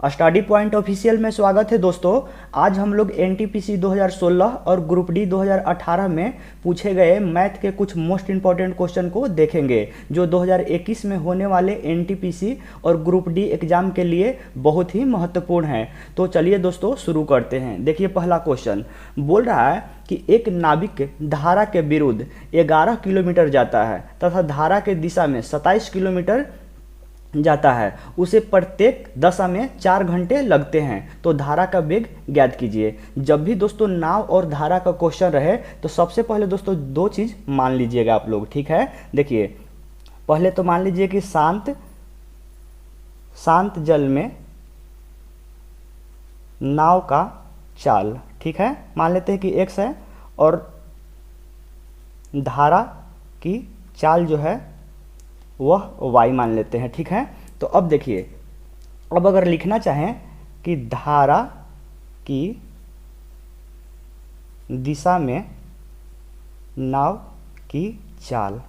Study point official में स्वागत है दोस्तों। आज हम लोग एनटीपीसी 2016 और ग्रुप डी 2018 में पूछे गए मैथ के कुछ मोस्ट इंपॉर्टेंट क्वेश्चन को देखेंगे जो 2021 में होने वाले एनटीपीसी और ग्रुप डी एग्जाम के लिए बहुत ही महत्वपूर्ण है। तो चलिए दोस्तों शुरू करते हैं। देखिए पहला क्वेश्चन बोल रहा है कि एक नाविक धारा के विरुद्ध 11 किलोमीटर जाता है तथा धारा के दिशा में 27 किलोमीटर जाता है, उसे प्रत्येक दशा में 4 घंटे लगते हैं, तो धारा का वेग ज्ञात कीजिए। जब भी दोस्तों नाव और धारा का क्वेश्चन रहे तो सबसे पहले दोस्तों दो चीज़ मान लीजिएगा आप लोग, ठीक है। देखिए पहले तो मान लीजिए कि शांत जल में नाव का चाल, ठीक है, मान लेते हैं कि x है और धारा की चाल जो है वह y मान लेते हैं, ठीक है। तो अब देखिए, अब अगर लिखना चाहें कि धारा की दिशा में नाव की चाल,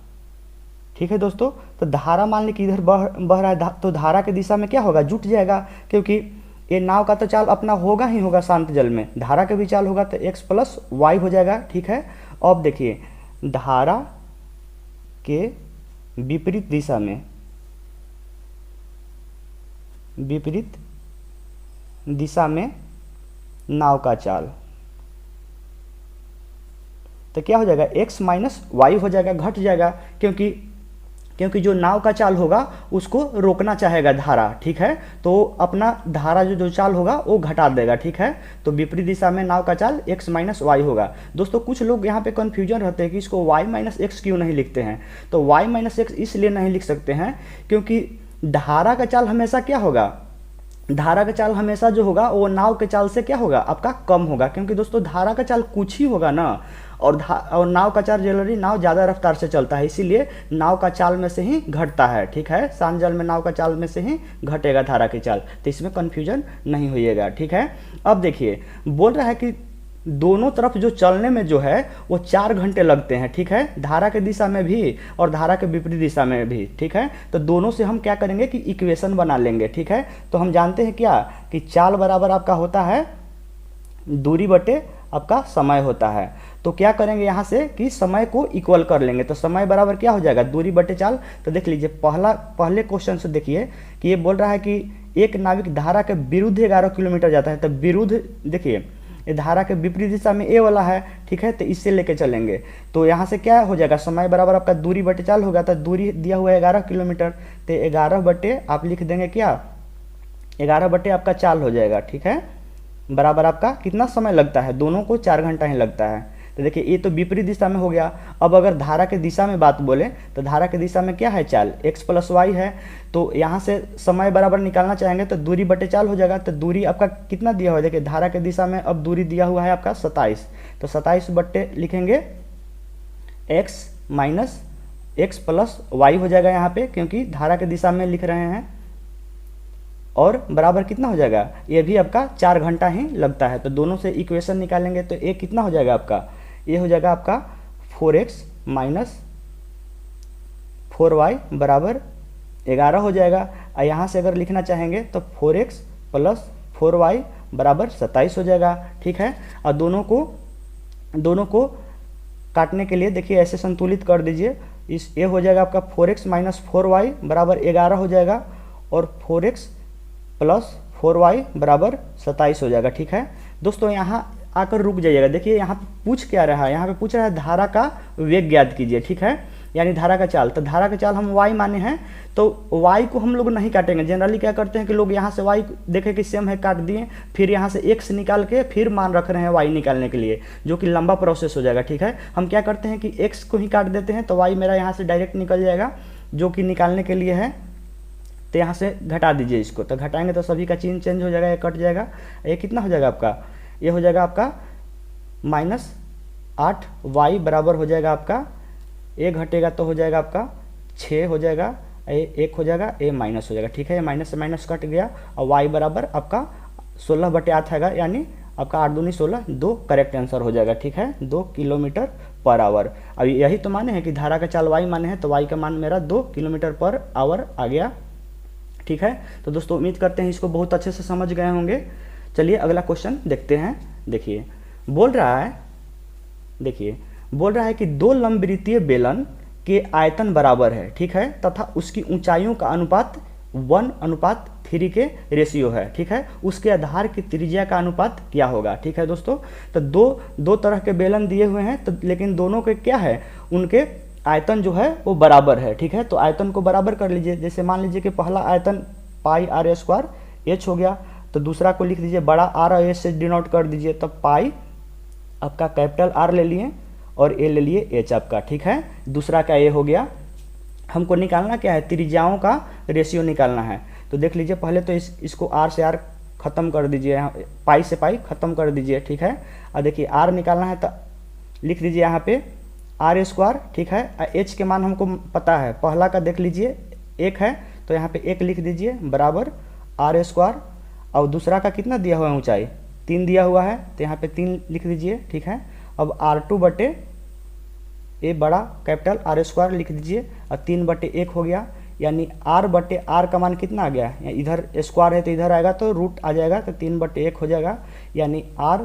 ठीक है दोस्तों। तो धारा मान ली कि इधर बह रहा है, तो धारा की दिशा में क्या होगा, जुट जाएगा, क्योंकि ये नाव का तो चाल अपना होगा ही होगा शांत जल में, धारा का भी चाल होगा तो x प्लस वाई हो जाएगा, ठीक है। अब देखिए धारा के विपरीत दिशा में नाव का चाल, तो क्या हो जाएगा, x माइनस वाई हो जाएगा, घट जाएगा, क्योंकि जो नाव का चाल होगा उसको रोकना चाहेगा धारा, ठीक है। तो अपना धारा जो चाल होगा वो घटा देगा, ठीक है। तो विपरीत दिशा में नाव का चाल x माइनस वाई होगा। दोस्तों कुछ लोग यहाँ पे कन्फ्यूजन रहते हैं कि इसको y माइनस एक्स क्यों नहीं लिखते हैं। तो y माइनस एक्स इसलिए नहीं लिख सकते हैं क्योंकि धारा का चाल हमेशा क्या होगा, धारा का चाल हमेशा जो होगा वो नाव के चाल से क्या होगा, आपका कम होगा, क्योंकि दोस्तों धारा का चाल कुछ ही होगा ना, और नाव का चाल जनरली नाव ज़्यादा रफ्तार से चलता है, इसीलिए नाव का चाल में से ही घटता है, ठीक है। शांत जल में नाव का चाल में से ही घटेगा धारा की चाल, तो इसमें कन्फ्यूजन नहीं होइएगा, ठीक है। अब देखिए बोल रहा है कि दोनों तरफ जो चलने में जो है वो 4 घंटे लगते हैं, ठीक है, धारा के दिशा में भी और धारा के विपरीत दिशा में भी, ठीक है। तो दोनों से हम क्या करेंगे कि इक्वेशन बना लेंगे, ठीक है। तो हम जानते हैं क्या कि चाल बराबर आपका होता है दूरी बटे आपका समय होता है। तो क्या करेंगे यहाँ से कि समय को इक्वल कर लेंगे, तो समय बराबर क्या हो जाएगा, दूरी बटे चाल। तो देख लीजिए पहले क्वेश्चन से देखिए कि ये बोल रहा है कि एक नाविक धारा के विरुद्ध 11 किलोमीटर जाता है, तो विरुद्ध देखिए ये धारा के विपरीत दिशा में ए वाला है, ठीक है, तो इससे लेके चलेंगे। तो यहाँ से क्या हो जाएगा, समय बराबर आपका दूरी बटे चाल होगा, तो दूरी दिया हुआ है 11 किलोमीटर, तो 11 बटे आप लिख देंगे क्या, 11 बटे आपका चाल हो जाएगा, ठीक है, बराबर आपका कितना समय लगता है, दोनों को 4 घंटा ही लगता है। तो देखिए ये तो विपरीत दिशा में हो गया। अब अगर धारा के दिशा में बात बोले तो धारा के दिशा में क्या है, चाल x प्लस वाई है, तो यहाँ से समय बराबर निकालना चाहेंगे तो दूरी बटे चाल हो जाएगा। तो दूरी आपका कितना दिया हुआ है, देखिए धारा के दिशा में अब दूरी दिया हुआ है आपका 27, तो 27 बट्टे लिखेंगे x minus x plus y हो जाएगा यहाँ पे, क्योंकि धारा के दिशा में लिख रहे हैं, और बराबर कितना हो जाएगा, ये भी आपका 4 घंटा ही लगता है। तो दोनों से इक्वेशन निकालेंगे तो ये कितना हो जाएगा आपका, ये हो जाएगा आपका 4x माइनस 4y बराबर 11 हो जाएगा। और यहाँ से अगर लिखना चाहेंगे तो 4x प्लस 4y बराबर 27 हो जाएगा, ठीक है। और दोनों को काटने के लिए देखिए ऐसे संतुलित कर दीजिए, इस ये हो जाएगा आपका 4x माइनस 4y बराबर 11 हो जाएगा, और 4x प्लस 4y बराबर 27 हो जाएगा, ठीक है। दोस्तों यहाँ आकर रुक जाइएगा, देखिए यहाँ पे पूछ क्या रहा है, यहाँ पे पूछ रहा है धारा का वेग ज्ञात कीजिए, ठीक है, यानी धारा का चाल। तो धारा का चाल हम y माने हैं, तो y को हम लोग नहीं काटेंगे। जनरली क्या करते हैं कि लोग यहाँ से y देखे कि सेम है काट दिए, फिर यहाँ से x निकाल के फिर मान रख रहे हैं y निकालने के लिए, जो कि लंबा प्रोसेस हो जाएगा, ठीक है। हम क्या करते हैं कि x को ही काट देते हैं, तो y मेरा यहाँ से डायरेक्ट निकल जाएगा, जो कि निकालने के लिए है, तो यहाँ से घटा दीजिए इसको, तो घटाएंगे तो सभी का चिन्ह चेंज हो जाएगा, ये कट जाएगा, ये कितना हो जाएगा आपका, ये हो जाएगा आपका -8y बराबर हो जाएगा आपका, ए घटेगा तो हो जाएगा आपका 6 हो जाएगा, ए 1 हो जाएगा, ए माइनस हो जाएगा, ठीक है, ये माइनस से माइनस कट गया, और y बराबर आपका 16 बटे 8 आएगा, यानी आपका 8 दूनी 16, 2 करेक्ट आंसर हो जाएगा, ठीक है, 2 किलोमीटर पर आवर। अब यही तो माने हैं कि धारा का चाल y माने हैं, तो y का मान मेरा 2 किलोमीटर पर आवर आ गया, ठीक है। तो दोस्तों उम्मीद करते हैं इसको बहुत अच्छे से समझ गए होंगे। चलिए अगला क्वेश्चन देखते हैं। देखिए बोल रहा है, देखिए बोल रहा है कि दो लंबवृत्तीय बेलन के आयतन बराबर है, ठीक है, तथा उसकी ऊंचाइयों का अनुपात 1:3 के रेशियो है, ठीक है। उसके आधार की त्रिज्या का अनुपात क्या होगा, ठीक है दोस्तों। तो दो तरह के बेलन दिए हुए हैं, तो लेकिन दोनों के क्या है, उनके आयतन जो है वो बराबर है, ठीक है। तो आयतन को बराबर कर लीजिए। जैसे मान लीजिए कि पहला आयतन पाई आर स्क्वायर एच हो गया, तो दूसरा को लिख दीजिए बड़ा आर और एच से डिनोट कर दीजिए। तब पाई आपका कैपिटल आर ले लिए और ए ले लिए एच आपका, ठीक है। दूसरा का ए हो गया। हमको निकालना क्या है, त्रिज्याओं का रेशियो निकालना है। तो देख लीजिए पहले तो इसको आर से आर खत्म कर दीजिए, पाई से पाई खत्म कर दीजिए, ठीक है। और देखिए आर निकालना है तो लिख दीजिए यहाँ पे आर स्क्वायर, ठीक है। एच के मान हमको पता है, पहला का देख लीजिए 1 है, तो यहाँ पे 1 लिख दीजिए बराबर आर स्क्वायर। और दूसरा का कितना दिया हुआ है ऊंचाई, 3 दिया हुआ है, तो यहाँ पे 3 लिख दीजिए, ठीक है। अब R2 बटे ए बड़ा कैपिटल आर स्क्वायर लिख दीजिए और 3/1 हो गया, यानी R बटे आर का मान कितना आ गया, इधर स्क्वायर है तो इधर आएगा तो रूट आ जाएगा, तो 3/1 हो जाएगा। यानी R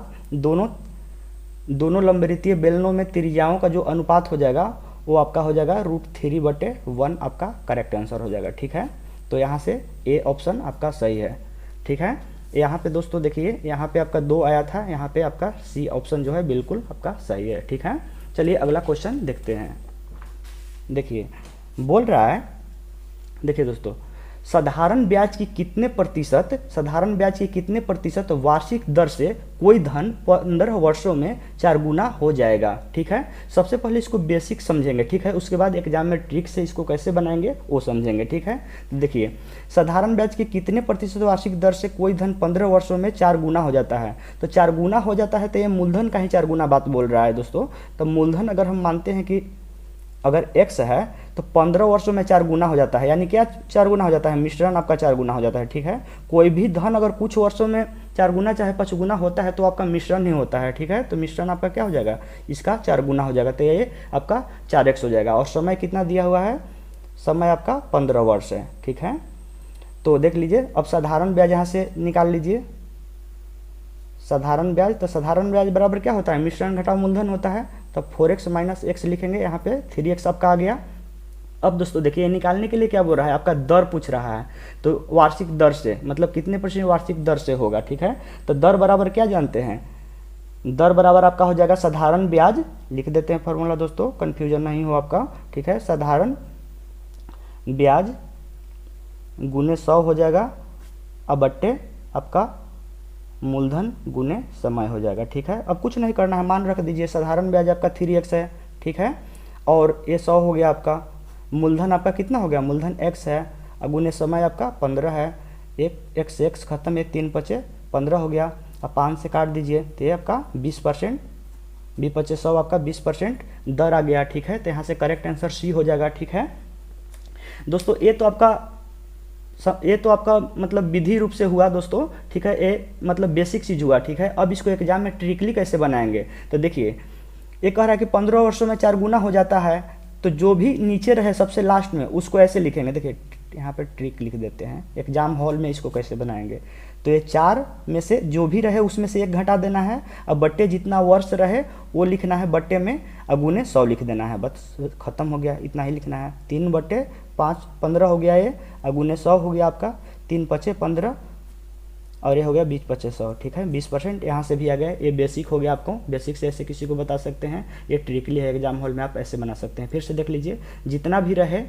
दोनों लंबवृत्तीय बेलनों में त्रिज्याओं का जो अनुपात हो जाएगा वो आपका हो जाएगा √3/1 आपका करेक्ट आंसर हो जाएगा, ठीक है। तो यहाँ से ए ऑप्शन आपका सही है, ठीक है। यहाँ पे दोस्तों देखिए यहाँ पे आपका 2 आया था, यहाँ पे आपका सी ऑप्शन जो है बिल्कुल आपका सही है, ठीक है। चलिए अगला क्वेश्चन देखते हैं। देखिए बोल रहा है, देखिए दोस्तों साधारण ब्याज की कितने प्रतिशत वार्षिक दर से कोई धन 15 वर्षों में 4 गुना हो जाएगा, ठीक है। सबसे पहले इसको बेसिक समझेंगे, ठीक है। उसके बाद एग्जाम में ट्रिक से इसको कैसे बनाएंगे वो समझेंगे, ठीक है। देखिए साधारण ब्याज के कितने प्रतिशत वार्षिक दर से कोई धन 15 वर्षों में 4 गुना हो जाता है। तो 4 गुना हो जाता है, तो ये मूलधन का ही 4 गुना बात बोल रहा है दोस्तों। तो मूलधन अगर हम मानते हैं कि अगर x है तो 15 वर्षों में 4 गुना हो जाता है, यानी क्या 4 गुना हो जाता है, मिश्रण आपका 4 गुना हो जाता है, ठीक है। कोई भी धन अगर कुछ वर्षों में 4 गुना चाहे 5 गुना होता है तो आपका मिश्रण ही होता है, ठीक है। तो मिश्रण आपका क्या हो जाएगा, इसका 4 गुना हो जाएगा, तो ये आपका 4x हो जाएगा। और समय कितना दिया हुआ है, समय आपका 15 वर्ष है, ठीक है। तो देख लीजिए अब साधारण ब्याज यहाँ से निकाल लीजिए, साधारण ब्याज। तो साधारण ब्याज बराबर क्या होता है, मिश्रण घटाव मूलधन होता है। तब 4x माइनस x लिखेंगे, यहाँ पे 3x आपका आ गया। अब दोस्तों देखिए निकालने के लिए क्या बोल रहा है, आपका दर पूछ रहा है। तो वार्षिक दर से मतलब कितने % वार्षिक दर से होगा, ठीक है। तो दर बराबर क्या जानते हैं, दर बराबर आपका हो जाएगा साधारण ब्याज, लिख देते हैं फॉर्मूला दोस्तों, कन्फ्यूजन नहीं हो आपका, ठीक है। साधारण ब्याज गुने 100 हो जाएगा, अब बट्टे आपका मूलधन गुने समय हो जाएगा, ठीक है। अब कुछ नहीं करना है, मान रख दीजिए साधारण ब्याज आपका 3x है, ठीक है। और ये 100 हो गया आपका, मूलधन आपका कितना हो गया, मूलधन x है, और गुने समय आपका 15 है, एक x खत्म, एक 3 × 15 हो गया। अब 5 से काट दीजिए तो ये आपका 20%, 20×100 आपका 20% दर आ गया, ठीक है। तो यहाँ से करेक्ट आंसर सी हो जाएगा, ठीक है दोस्तों। ये तो आपका मतलब विधि रूप से हुआ दोस्तों, ठीक है। ये मतलब बेसिक चीज हुआ, ठीक है। अब इसको एग्जाम में ट्रिकली कैसे बनाएंगे, तो देखिए ये कह रहा है कि 15 वर्षों में 4 गुना हो जाता है, तो जो भी नीचे रहे सबसे लास्ट में उसको ऐसे लिखेंगे। देखिए यहाँ पे ट्रिक लिख देते हैं, एग्जाम हॉल में इसको कैसे बनाएंगे। तो ये 4 में से जो भी रहे उसमें से 1 घटा देना है, अब बट्टे जितना वर्ष रहे वो लिखना है बट्टे में, अब गुने 100 लिख देना है, बस खत्म हो गया, इतना ही लिखना है। 3/5 15 हो गया ये, अब गुने 100 हो गया आपका, 3×5 15 और ये हो गया 20×100, ठीक है। 20% यहाँ से भी आ गया। ये बेसिक हो गया, आपको बेसिक से ऐसे किसी को बता सकते हैं, ये ट्रिकली है, एग्जाम हॉल में आप ऐसे बना सकते हैं। फिर से देख लीजिए, जितना भी रहे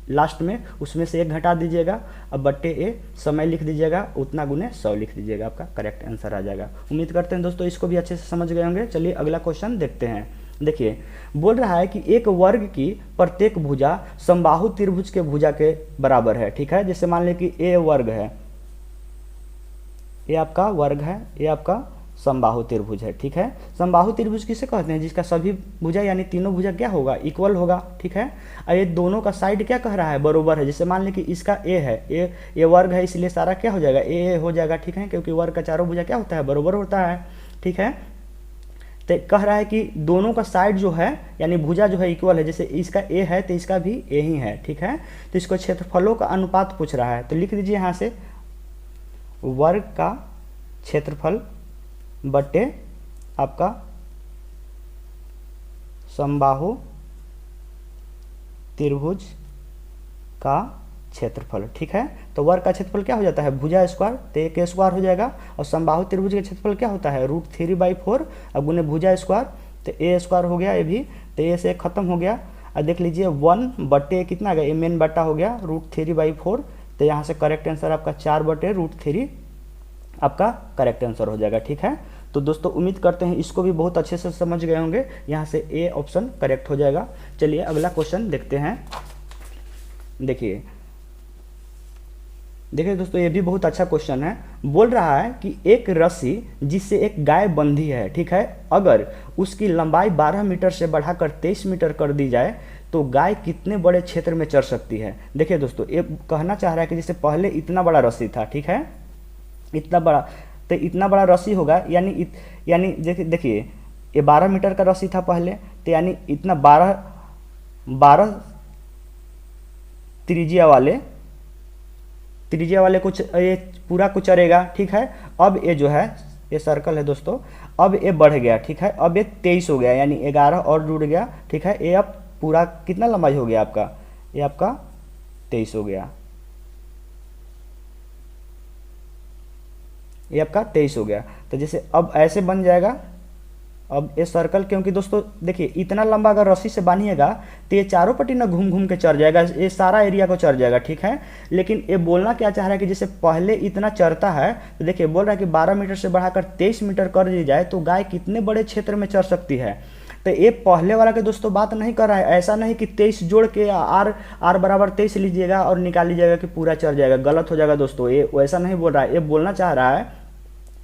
लास्ट में उसमें से 1 घटा दीजिएगा, अब बट्टे ए समय लिख दीजिएगा, उतना गुने 100 लिख दीजिएगा, आपका करेक्ट आंसर आ जाएगा। उम्मीद करते हैं दोस्तों इसको भी अच्छे से समझ गए होंगे। चलिए अगला क्वेश्चन देखते हैं। देखिए बोल रहा है कि एक वर्ग की प्रत्येक भुजा समबाहु त्रिभुज के भुजा के बराबर है, ठीक है। जैसे मान लें कि ए वर्ग है, ये आपका वर्ग है, ये आपका समबाहु त्रिभुज है, ठीक है। समबाहु त्रिभुज किसे कहते हैं, जिसका सभी भुजा यानी तीनों भुजा क्या होगा, इक्वल होगा, ठीक है। और ये दोनों का साइड क्या कह रहा है, बरोबर है। जैसे मान लें कि इसका ए है, ये वर्ग है, इसलिए सारा क्या हो जाएगा, ए हो जाएगा, ठीक है, क्योंकि वर्ग का चारों भुजा क्या होता है, बरोबर होता है, ठीक है। तो कह रहा है कि दोनों का साइड जो है यानी भुजा जो है इक्वल है, जैसे इसका ए है तो इसका भी ए ही है, ठीक है। तो इसको क्षेत्रफलों का अनुपात पूछ रहा है, तो लिख दीजिए यहाँ से वर्ग का क्षेत्रफल बटे आपका समबाहु त्रिभुज का क्षेत्रफल, ठीक है। तो वर्ग का क्षेत्रफल क्या हो जाता है भुजा स्क्वायर, तो एक स्क्वायर हो जाएगा, और समबाहु त्रिभुज का क्षेत्रफल क्या होता है √3/4 अब गुने भुजा स्क्वायर, तो ए स्क्वायर हो गया ये भी, तो ए से खत्म हो गया। और देख लीजिए 1 बटे कितना आ गया, ए मेन बटा हो गया √3/4, तो यहाँ से करेक्ट आंसर आपका 4 बटे √3 आपका करेक्ट आंसर हो जाएगा, ठीक है। तो दोस्तों उम्मीद करते हैं इसको भी बहुत अच्छे से समझ गए होंगे, यहाँ से ए ऑप्शन करेक्ट हो जाएगा। चलिए अगला क्वेश्चन देखते हैं। देखिए दोस्तों ये भी बहुत अच्छा क्वेश्चन है। बोल रहा है कि एक रस्सी जिससे एक गाय बंधी है, ठीक है, अगर उसकी लंबाई 12 मीटर से बढ़ाकर 23 मीटर कर दी जाए तो गाय कितने बड़े क्षेत्र में चर सकती है। देखिए दोस्तों ये कहना चाह रहा है कि जैसे पहले इतना बड़ा रस्सी था, ठीक है, इतना बड़ा, तो इतना बड़ा रस्सी होगा यानी देखिए ये 12 मीटर का रस्सी था पहले, तो यानी इतना 12 त्रिज्या वाले कुछ ये पूरा कुछ चरेगा, ठीक है। अब ये जो है ये सर्कल है दोस्तों, अब ये बढ़ गया, ठीक है, अब ये 23 हो गया यानी 11 और जुड़ गया, ठीक है। ये अब पूरा कितना लंबाई हो गया आपका, ये आपका 23 हो गया, ये आपका 23 हो गया। तो जैसे अब ऐसे बन जाएगा, अब ये सर्कल, क्योंकि दोस्तों देखिए इतना लंबा अगर रस्सी से बांधिएगा तो ये चारों पट्टी ना घूम घूम के चर जाएगा, ये सारा एरिया को चर जाएगा, ठीक है। लेकिन ये बोलना क्या चाह रहा है कि जैसे पहले इतना चरता है, तो देखिए बोल रहा है कि 12 मीटर से बढ़ाकर 23 मीटर कर दी जाए तो गाय कितने बड़े क्षेत्र में चर सकती है। तो ये पहले वाला के दोस्तों बात नहीं कर रहा है, ऐसा नहीं कि 23 जोड़ के आर बराबर 23 लीजिएगा और निकाल लीजिएगा कि पूरा चर जाएगा, गलत हो जाएगा दोस्तों। ये वैसा नहीं बोल रहा है, ये बोलना चाह रहा है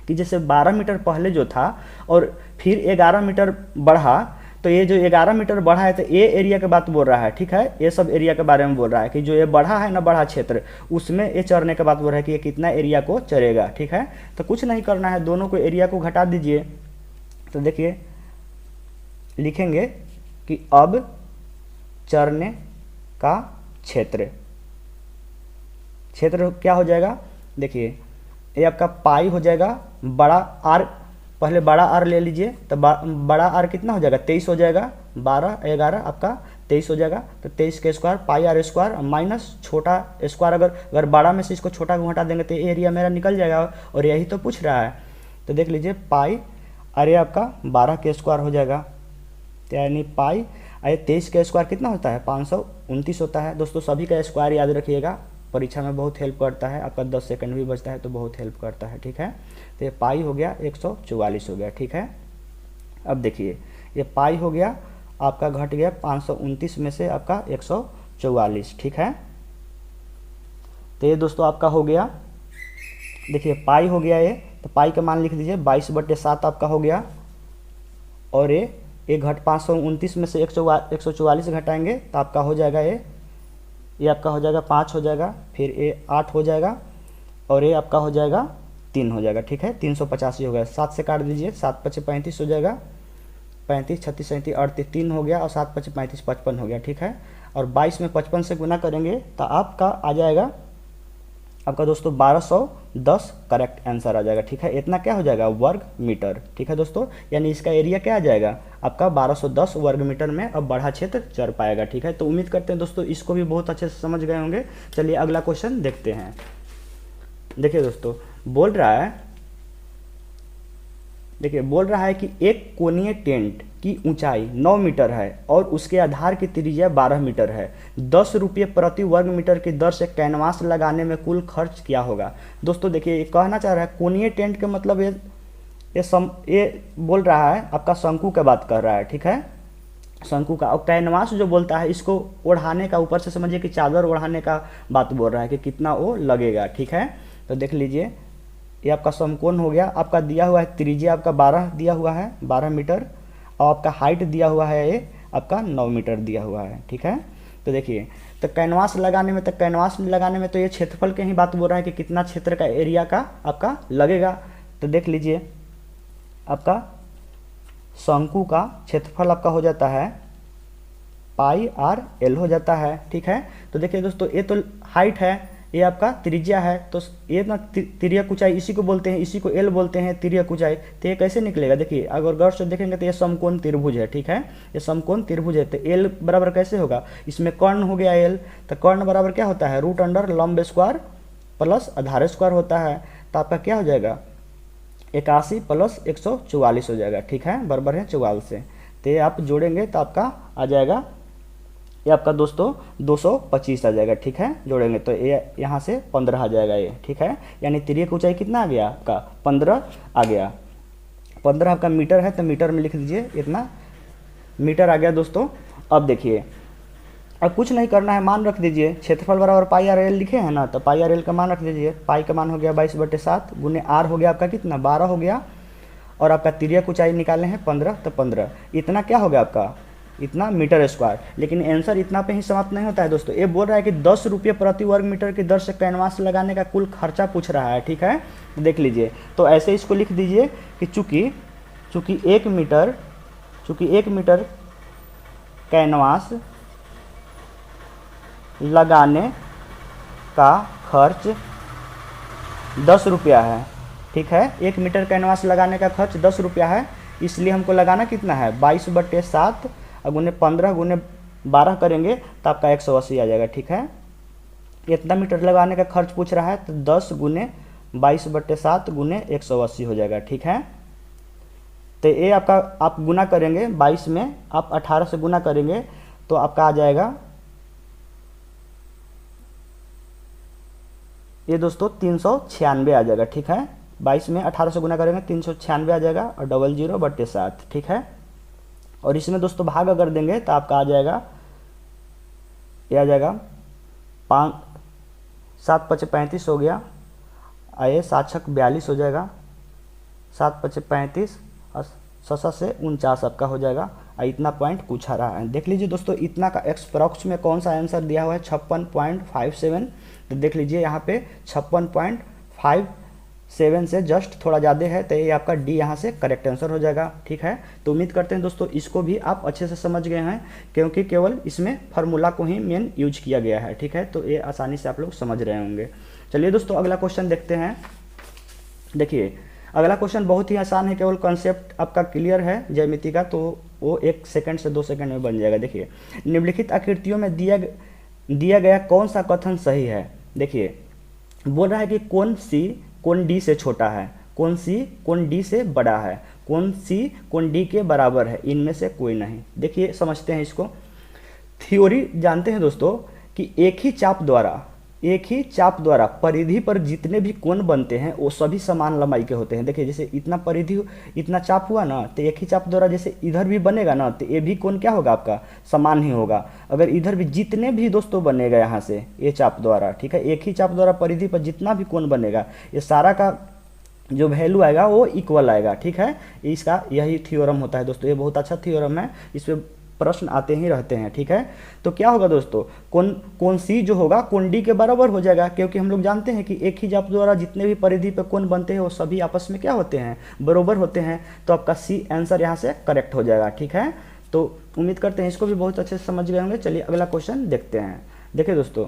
कि जैसे 12 मीटर पहले जो था और फिर 11 मीटर बढ़ा, तो ये जो 11 मीटर बढ़ा है तो ये एरिया की बात बोल रहा है, ठीक है। ये सब एरिया के बारे में बोल रहा है कि जो ये बढ़ा है ना, बढ़ा क्षेत्र, उसमें ये चरने की बात बोल रहा है कि ये कितना एरिया को चरेगा, ठीक है। तो कुछ नहीं करना है, दोनों को एरिया को घटा दीजिए। तो देखिए लिखेंगे कि अब चरने का क्षेत्र क्या हो जाएगा, देखिए ये आपका पाई हो जाएगा, बड़ा आर, पहले बड़ा आर ले लीजिए, तो बड़ा आर कितना हो जाएगा 23 हो जाएगा, 12 11 आपका 23 हो जाएगा। तो 23 के square pi R square minus छोटा स्क्वायर, अगर बड़ा में से इसको छोटा को हटा देंगे तो एरिया मेरा निकल जाएगा, और यही तो पूछ रहा है। तो देख लीजिए पाई अरे आपका 12 के स्क्वायर हो जाएगा, यानी पाई अरे 23 का स्क्वायर कितना होता है 529 होता है। दोस्तों सभी का स्क्वायर याद रखिएगा, परीक्षा में बहुत हेल्प करता है, आपका 10 सेकंड भी बचता है तो बहुत हेल्प करता है, ठीक है। तो ये पाई हो गया 144 हो गया, ठीक है। अब देखिए ये पाई हो गया आपका, घट गया 529 में से आपका 144, ठीक है। तो ये दोस्तों आपका हो गया, देखिए पाई हो गया ये, तो पाई का मान लिख दीजिए 22/7 आपका हो गया, और ये घट 529 में से 144 घटाएंगे तो आपका हो जाएगा ये आपका हो जाएगा 5 हो जाएगा, फिर ये 8 हो जाएगा, और ये आपका हो जाएगा 3 हो जाएगा, ठीक है। 385 हो गया, 7 से काट दीजिए, 7 × 5 = 35 हो जाएगा, 35 36 37 38 3 हो गया, और 7 × 5 = 35 55 हो गया, ठीक है। और 22 में 55 से गुना करेंगे तो आपका आ जाएगा आपका दोस्तों 1210 करेक्ट आंसर आ जाएगा, ठीक है। इतना क्या हो जाएगा वर्ग मीटर, ठीक है दोस्तों, यानी इसका एरिया क्या आ जाएगा आपका 1210 वर्ग मीटर में अब बढ़ा क्षेत्र चर पाएगा, ठीक है। तो उम्मीद करते हैं दोस्तों इसको भी बहुत अच्छे से समझ गए होंगे। चलिए अगला क्वेश्चन देखते हैं। देखिए दोस्तों बोल रहा है कि एक कोणीय टेंट की ऊंचाई 9 मीटर है और उसके आधार की त्रिज्या 12 मीटर है, 10 रुपये प्रति वर्ग मीटर की दर से कैनवास लगाने में कुल खर्च क्या होगा। दोस्तों देखिए ये कहना चाह रहा है कोणीय टेंट के मतलब ये बोल रहा है आपका शंकु का बात कर रहा है, ठीक है, शंकु का। और कैनवास जो बोलता है इसको ओढ़ाने का, ऊपर से समझिए कि चादर ओढ़ाने का बात बोल रहा है कि कितना वो लगेगा, ठीक है। तो देख लीजिए ये आपका समकोण हो गया, आपका दिया हुआ है त्रिज्या आपका 12 दिया हुआ है 12 मीटर, और आपका हाइट दिया हुआ है ये आपका 9 मीटर दिया हुआ है, ठीक है। तो देखिए तो कैनवास लगाने में तो ये क्षेत्रफल के ही बात बोल रहा है कि कितना क्षेत्र का एरिया का आपका लगेगा। तो देख लीजिए आपका शंकु का क्षेत्रफल आपका हो जाता है पाई आर एल हो जाता है, ठीक है। तो देखिए दोस्तों, ये तो हाइट है, ये आपका त्रिज्या है, तो ये ना तिर्यक ऊंचाई इसी को बोलते हैं, इसी को एल बोलते हैं, तिर्यक ऊंचाई। तो ये कैसे निकलेगा, देखिए अगर गौर से देखेंगे तो ये समकोण त्रिभुज है, ठीक है, ये समकोण त्रिभुज है। तो एल बराबर कैसे होगा, इसमें कर्ण हो गया एल, तो कर्ण बराबर क्या होता है, रूट अंडर लंब स्क्वायर प्लस आधार स्क्वायर होता है। तो आपका क्या हो जाएगा 81 प्लस 144 हो जाएगा, ठीक है, बराबर है 44 से। तो ये आप जोड़ेंगे तो आपका आ जाएगा, ये आपका दोस्तों 225 आ जाएगा, ठीक है, जोड़ेंगे तो ये यहाँ से 15 आ जाएगा ये, ठीक है। यानी तिर्यक ऊंचाई कितना आ गया आपका 15 आ गया। 15 आपका मीटर है तो मीटर में लिख दीजिए, इतना मीटर आ गया दोस्तों। अब देखिए, अब कुछ नहीं करना है, मान रख दीजिए, क्षेत्रफल बराबर पाई आर एल लिखे हैं ना, तो पाई आर एल का मान रख दीजिए। पाई का मान हो गया 22/7 गुने आर हो गया आपका कितना 12 हो गया, और आपका तिर्यक ऊंचाई निकाले हैं 15, तो 15 इतना क्या हो गया आपका, इतना मीटर स्क्वायर। लेकिन आंसर इतना पे ही समाप्त नहीं होता है दोस्तों, ये बोल रहा है कि 10 रुपये प्रति वर्ग मीटर की दर से कैनवास लगाने का कुल खर्चा पूछ रहा है, ठीक है। तो देख लीजिए, तो ऐसे इसको लिख दीजिए कि चूँकि 1 मीटर कैनवास लगाने का खर्च 10 रुपया है, ठीक है। 1 मीटर कैनवास लगाने का खर्च 10 रुपया है, इसलिए हमको लगाना कितना है 22/7 और गुने 15 गुने 12 करेंगे तो आपका 180 आ जाएगा, ठीक है। इतना मीटर लगाने का खर्च पूछ रहा है तो 10 गुने 22/7 गुने 180 हो जाएगा, ठीक है। तो ये आपका आप गुना करेंगे 22 में आप 18 से गुना करेंगे तो आपका आ जाएगा ये दोस्तों 396 आ जाएगा, ठीक है। 22 में 18 से गुना करेंगे 396 आ जाएगा और 00/7, ठीक है। और इसमें दोस्तों भाग अगर देंगे तो आपका आ जाएगा, ये आ जाएगा 7×5 = 35 हो गया, आए 7×6 = 42 हो जाएगा, 7×5 = 35 और 7 से 49 आपका हो जाएगा। और इतना पॉइंट पूछा रहा है, देख लीजिए दोस्तों, इतना का एक्सप्रोक्स में कौन सा आंसर दिया हुआ है 56.57। तो देख लीजिए यहाँ पे 56.57 से जस्ट थोड़ा ज़्यादा है, तो ये आपका डी यहाँ से करेक्ट आंसर हो जाएगा, ठीक है। तो उम्मीद करते हैं दोस्तों इसको भी आप अच्छे से समझ गए हैं, क्योंकि केवल इसमें फार्मूला को ही मेन यूज किया गया है, ठीक है। तो ये आसानी से आप लोग समझ रहे होंगे। चलिए दोस्तों अगला क्वेश्चन देखते हैं। देखिए अगला क्वेश्चन बहुत ही आसान है, केवल कॉन्सेप्ट आपका क्लियर है ज्यामिति का, तो वो 1 सेकंड से 2 सेकंड में बन जाएगा। देखिए, निम्नलिखित आकृतियों में दिया गया कौन सा कथन सही है। देखिए बोल रहा है कि कौन सी कौन डी से छोटा है, कौन सी कौन डी से बड़ा है, कौन सी कौन डी के बराबर है, इनमें से कोई नहीं। देखिए समझते हैं इसको। थ्योरी जानते हैं दोस्तों कि एक ही चाप द्वारा परिधि पर जितने भी कोण बनते हैं वो सभी समान लंबाई के होते हैं। देखिए जैसे इतना परिधि इतना चाप हुआ ना, तो एक ही चाप द्वारा जैसे इधर भी बनेगा ना, तो ये भी कोण क्या होगा आपका समान ही होगा। अगर इधर भी जितने भी दोस्तों बनेगा यहाँ से ये चाप द्वारा, ठीक है, एक ही चाप द्वारा परिधि पर जितना भी कोण बनेगा ये सारा का जो वैल्यू आएगा वो इक्वल आएगा, ठीक है। इसका यही थ्योरम होता है दोस्तों, ये बहुत अच्छा थ्योरम है, इस पर प्रश्न आते ही रहते हैं, ठीक है। तो क्या होगा दोस्तों, कौन सी जो होगा कौन डी के बराबर हो जाएगा, क्योंकि हम लोग जानते हैं कि एक ही चाप द्वारा जितने भी परिधि पे कोण बनते हैं वो सभी आपस में क्या होते हैं बराबर होते हैं। तो आपका सी आंसर यहाँ से करेक्ट हो जाएगा, ठीक है। तो उम्मीद करते हैं इसको भी बहुत अच्छे से समझ गए होंगे। चलिए अगला क्वेश्चन देखते हैं। देखिए दोस्तों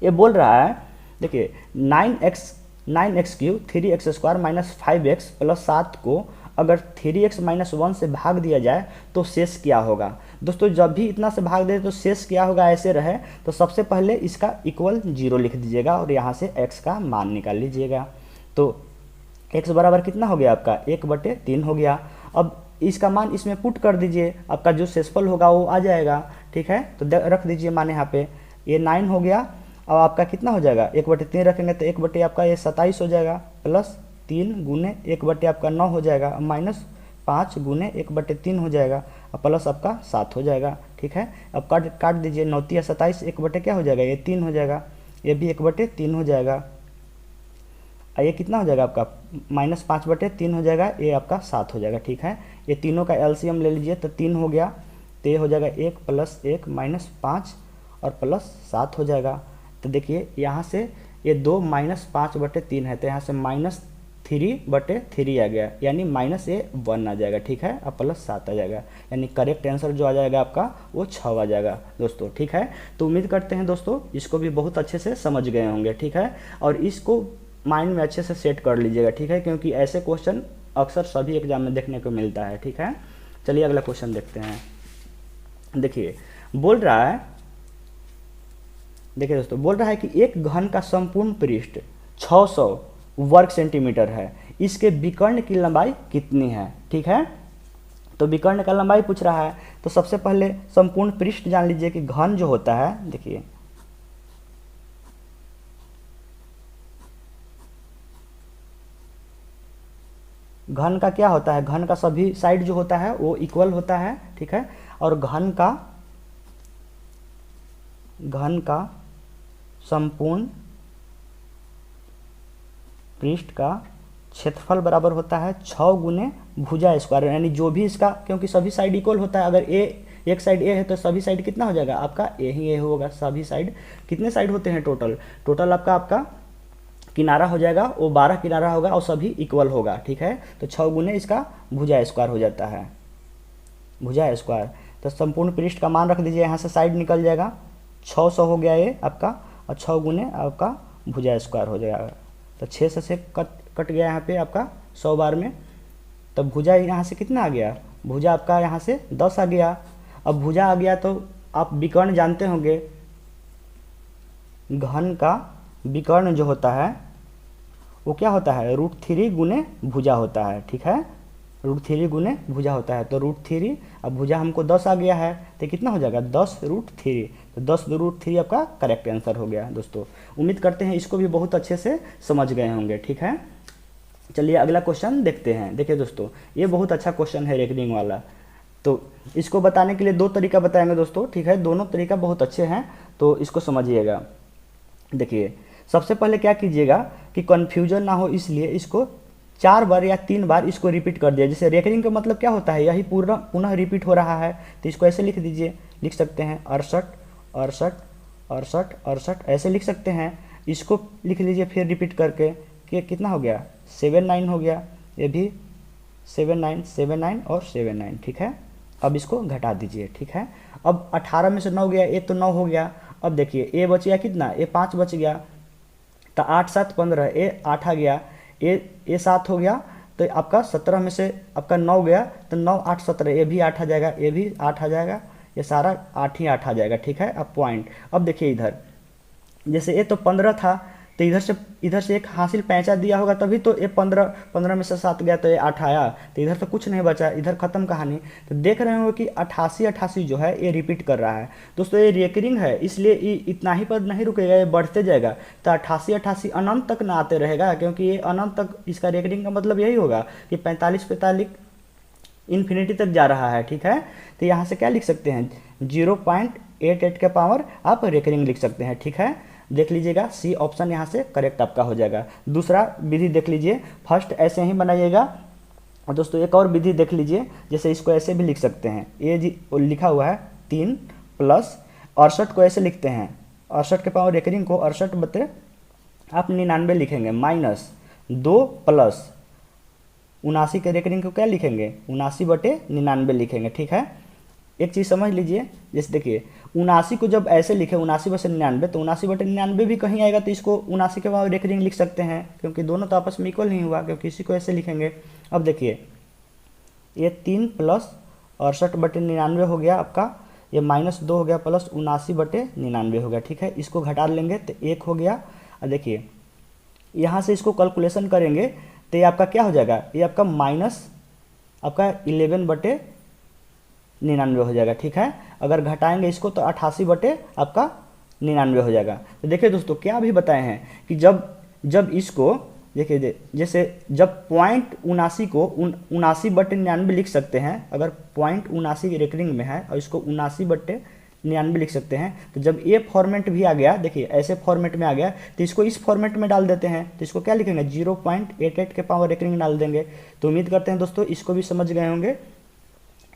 ये बोल रहा है, देखिए 9x³ 3x² - 5x + 7 को अगर 3x - 1 से भाग दिया जाए तो शेष क्या होगा। दोस्तों जब भी इतना से भाग दे तो शेष क्या होगा ऐसे रहे तो सबसे पहले इसका इक्वल 0 लिख दीजिएगा और यहाँ से x का मान निकाल लीजिएगा। तो x बराबर कितना हो गया आपका 1/3 हो गया। अब इसका मान इसमें पुट कर दीजिए, आपका जो शेषफल होगा वो आ जाएगा, ठीक है। तो रख दीजिए मान यहाँ पे, ये 9 हो गया। अब आपका कितना हो जाएगा 1/3 रखेंगे तो 1 आपका ये 27 हो जाएगा, प्लस 3 गुने 1 आपका 9 हो जाएगा, माइनस 5 गुने 1/3 हो जाएगा और प्लस आपका 7 हो जाएगा, ठीक है। अब काट दीजिए, 9 × 27 1 क्या हो जाएगा ये 3 हो जाएगा, ये भी 1/3 हो जाएगा। ये कितना हो जाएगा आपका -5/3 हो जाएगा, ये आपका 7 हो जाएगा, ठीक है। ये तीनों का एलसीएम ले लीजिए तो 3 हो गया, तो ये हो जाएगा 1 + 1 -5 और प्लस 7 हो जाएगा। तो देखिए यहाँ से ये 2 - 5/3 है तो यहाँ से 3/3 आ गया, यानी -a1 आ जाएगा, ठीक है, अब +7 आ जाएगा, यानी करेक्ट आंसर जो आ जाएगा आपका वो 6 आ जाएगा दोस्तों, ठीक है। तो उम्मीद करते हैं दोस्तों इसको भी बहुत अच्छे से समझ गए होंगे, ठीक है, और इसको माइंड में अच्छे से सेट कर लीजिएगा, ठीक है, क्योंकि ऐसे क्वेश्चन अक्सर सभी एग्जाम में देखने को मिलता है, ठीक है। चलिए अगला क्वेश्चन देखते हैं। देखिए बोल रहा है, देखिए दोस्तों बोल रहा है कि एक घन का संपूर्ण पृष्ठ 600 वर्ग सेंटीमीटर है, इसके विकर्ण की लंबाई कितनी है, ठीक है। तो विकर्ण का लंबाई पूछ रहा है, तो सबसे पहले संपूर्ण पृष्ठ जान लीजिए कि घन जो होता है, देखिए घन का क्या होता है, घन का सभी साइड जो होता है वो इक्वल होता है, ठीक है, और घन का संपूर्ण पृष्ठ का क्षेत्रफल बराबर होता है 6 गुने भुजा स्क्वायर, यानी जो भी इसका, क्योंकि सभी साइड इक्वल होता है, अगर एक साइड ए है तो सभी साइड कितना हो जाएगा आपका ए ही ए होगा, सभी साइड कितने साइड होते हैं टोटल आपका किनारा हो जाएगा वो 12 किनारा होगा और सभी इक्वल होगा, ठीक है। तो 6 गुने इसका भुजा स्क्वायर हो जाता है, भुजा स्क्वायर। तो संपूर्ण पृष्ठ का मान रख दीजिए, यहाँ से साइड निकल जाएगा, 600 हो गया ये आपका, और 6 गुने आपका भुजा स्क्वायर हो जाएगा। तो 6 से कट गया यहाँ पे आपका 100 बार में, तो भुजा यहाँ से कितना आ गया, भुजा आपका यहाँ से 10 आ गया। अब भुजा आ गया तो आप विकर्ण जानते होंगे, घन का विकर्ण जो होता है वो क्या होता है, √3 गुने भुजा होता है, ठीक है, √3 गुने भुजा होता है। तो √3, अब भुजा हमको 10 आ गया है तो कितना हो जाएगा 10√3, तो 10√3 आपका करेक्ट आंसर हो गया दोस्तों। उम्मीद करते हैं इसको भी बहुत अच्छे से समझ गए होंगे, ठीक है। चलिए अगला क्वेश्चन देखते हैं। देखिए दोस्तों ये बहुत अच्छा क्वेश्चन है रेकनिंग वाला, तो इसको बताने के लिए 2 तरीका बताएंगे दोस्तों, ठीक है, दोनों तरीका बहुत अच्छे हैं, तो इसको समझिएगा। देखिए सबसे पहले क्या कीजिएगा कि कन्फ्यूजन ना हो इसलिए इसको 4 बार या 3 बार इसको रिपीट कर दिया। जैसे रेकरिंग का मतलब क्या होता है, यही पूरा पुनः रिपीट हो रहा है, तो इसको ऐसे लिख दीजिए, लिख सकते हैं 68 68 68 68 ऐसे लिख सकते हैं। इसको लिख लीजिए फिर रिपीट करके कि कितना हो गया 79 हो गया, ये भी 79 79 और 79, ठीक है। अब इसको घटा दीजिए, ठीक है। अब 18 में से 9 गया, ए तो 9 हो गया। अब देखिए ए बच गया कितना, ए 5 बच गया, तो 8 7 15, ए 8 आ गया, ए 7 हो गया, तो आपका 17 में से आपका 9 गया, तो 9 8 17, ये भी 8 आ जाएगा, ये भी 8 आ जाएगा, ये सारा 8 ही 8 आ जाएगा, ठीक है। अब पॉइंट, अब देखिए इधर जैसे ए तो 15 था, तो इधर से एक हासिल पैंचा दिया होगा, तभी तो ये 15 में से 7 गया तो ये 8 आया, तो इधर तो कुछ नहीं बचा, इधर खत्म कहानी। तो देख रहे हो कि 88 जो है ये रिपीट कर रहा है दोस्तों, ये रेकरिंग है इसलिए ये इतना ही पर नहीं रुकेगा, ये बढ़ते जाएगा। तो 88 अनंत तक ना आते रहेगा, क्योंकि ये अनंत तक इसका रेकरिंग का मतलब यही होगा कि 45 इन्फिनिटी तक जा रहा है, ठीक है। तो यहाँ से क्या लिख सकते हैं 0.88 के पावर आप रेकरिंग लिख सकते हैं, ठीक है। देख लीजिएगा सी ऑप्शन यहाँ से करेक्ट आपका हो जाएगा। दूसरा विधि देख लीजिए, फर्स्ट ऐसे ही बनाइएगा, और दोस्तों एक और विधि देख लीजिए, जैसे इसको ऐसे भी लिख सकते हैं, ये जी लिखा हुआ है 3 + 68 को ऐसे लिखते हैं, 68 के पावर रेकरिंग को 68 बटे आप 99 लिखेंगे, -2 + 79 के रेकरिंग को क्या लिखेंगे 79 बटे 99 लिखेंगे, ठीक है। एक चीज़ समझ लीजिए, जैसे देखिए 79 को जब ऐसे लिखे 79 बटे 99, तो 79 बटे 99 भी कहीं आएगा, तो इसको 79 के बाद रेकरिंग लिख सकते हैं, क्योंकि दोनों तो आपस में इक्वल नहीं हुआ, क्योंकि इसी को ऐसे लिखेंगे। अब देखिए ये 3 + 68 बटे 99 हो गया आपका, ये -2 हो गया + 79 बटे 99 हो गया, ठीक है। इसको घटा लेंगे तो 1 हो गया। और देखिए यहाँ से इसको कैलकुलेशन करेंगे तो ये आपका क्या हो जाएगा, ये आपका -11 बटे 99 हो जाएगा, ठीक है। अगर घटाएंगे इसको तो 88 बटे आपका 99 हो जाएगा। तो देखिए दोस्तों क्या भी बताए हैं कि जब इसको देखिए, जैसे जब 79 को 79 बटे 99 लिख सकते हैं, अगर 79 रेकरिंग में है और इसको 79 बटे 99 लिख सकते हैं, तो जब ये फॉर्मेट भी आ गया, देखिए ऐसे फॉर्मेट में आ गया, तो इसको इस फॉर्मेट में डाल देते हैं, तो इसको क्या लिखेंगे 0.88 के पावर रेकरिंग डाल देंगे। तो उम्मीद करते हैं दोस्तों इसको भी समझ गए होंगे,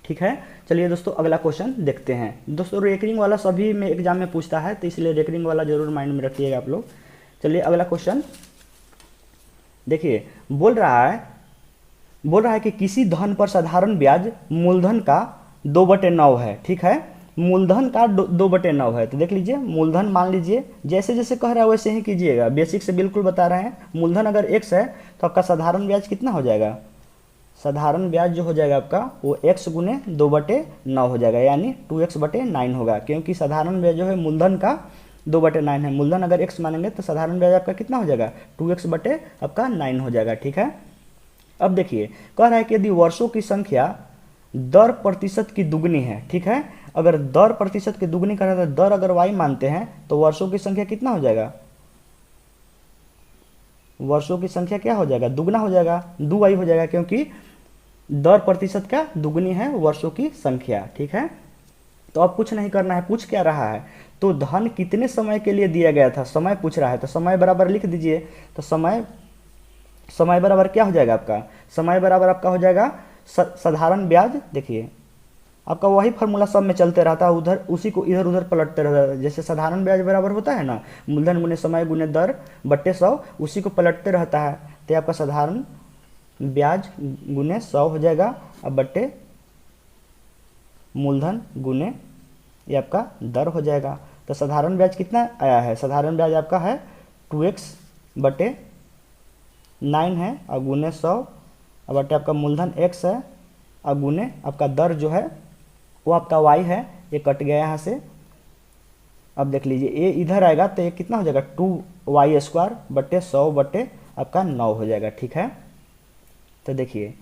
ठीक है। चलिए दोस्तों अगला क्वेश्चन देखते हैं। दोस्तों रेकरिंग वाला सभी में एग्जाम में पूछता है, तो इसलिए रेकरिंग वाला जरूर माइंड में रखिएगा आप लोग। चलिए अगला क्वेश्चन देखिए बोल रहा है कि किसी धन पर साधारण ब्याज मूलधन का 2/9 है, ठीक है। मूलधन का 2/9 है, तो देख लीजिए मूलधन मान लीजिए, जैसे जैसे कह रहा है वैसे ही कीजिएगा, बेसिक से बिल्कुल बता रहे हैं। मूलधन अगर x है तो आपका साधारण ब्याज कितना हो जाएगा, साधारण ब्याज जो हो जाएगा आपका वो x गुने 2/9 हो जाएगा, यानी 2x/9 होगा, क्योंकि साधारण ब्याज जो है मूलधन का 2/9 है। मूलधन अगर x मानेंगे तो साधारण ब्याज आपका कितना हो जाएगा, 2x/9 हो जाएगा, ठीक है। अब देखिए कह रहा है कि यदि वर्षों की संख्या दर प्रतिशत की दुगनी है, ठीक है। अगर दर प्रतिशत की दुगनी कर रहा है तो दर अगर y मानते हैं तो वर्षों की संख्या कितना हो जाएगा, वर्षों की संख्या क्या हो जाएगा, दुगना हो जाएगा, 2y हो जाएगा, क्योंकि दर प्रतिशत का दुगनी है वर्षों की संख्या, ठीक है। तो अब कुछ नहीं करना है, पूछ क्या रहा है, तो धन कितने समय के लिए दिया गया था, समय पूछ रहा है, तो समय बराबर लिख दीजिए। तो समय बराबर क्या हो जाएगा आपका, समय बराबर आपका हो जाएगा साधारण ब्याज। देखिए आपका वही फार्मूला सब में चलते रहता है, उधर उसी को इधर उधर पलटते रहता है। जैसे साधारण ब्याज बराबर होता है ना, मूलधन गुने समय गुने दर बट्टे 100, उसी को पलटते रहता है। तो आपका साधारण ब्याज गुने 100 हो जाएगा, अब बट्टे मूलधन गुने ये आपका दर हो जाएगा। तो साधारण ब्याज कितना आया है, साधारण ब्याज आपका है 2x/9 है, और गुने 100, अब बटे आपका मूलधन x है, और गुने आपका दर जो है वो आपका y है, ये कट गया यहाँ से। अब देख लीजिए ये इधर आएगा तो ये कितना हो जाएगा, 2y² / 100 आपका 9 हो जाएगा, ठीक है। तो देखिए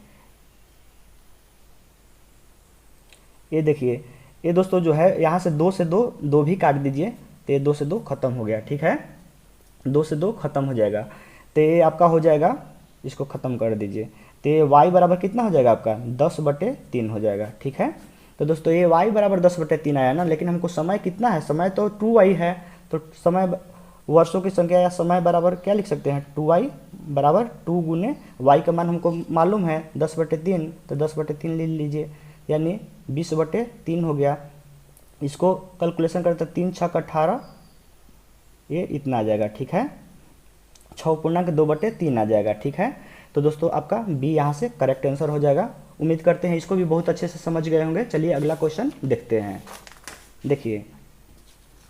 ये दोस्तों जो है यहाँ से 2 से 2 भी काट दीजिए, तो ये 2 से 2 खत्म हो गया, ठीक है। 2 से 2 खत्म हो जाएगा, तो ये आपका हो जाएगा, इसको खत्म कर दीजिए, तो ये y बराबर कितना हो जाएगा आपका 10/3 हो जाएगा, ठीक है। तो दोस्तों ये y बराबर 10/3 आया ना, लेकिन हमको समय कितना है, समय तो 2y है, तो समय वर्षों की संख्या या समय बराबर क्या लिख सकते हैं, 2y बराबर 2 गुने y का मान हमको मालूम है 10/3, तो 10/3 ले लीजिए, यानी 20/3 हो गया। इसको कैलकुलेशन करते 3 × 6 = 18, ये इतना आ जाएगा, ठीक है। 6.2/3 आ जाएगा, ठीक है। तो दोस्तों आपका बी यहाँ से करेक्ट आंसर हो जाएगा। उम्मीद करते हैं इसको भी बहुत अच्छे से समझ गए होंगे। चलिए अगला क्वेश्चन देखते हैं। देखिए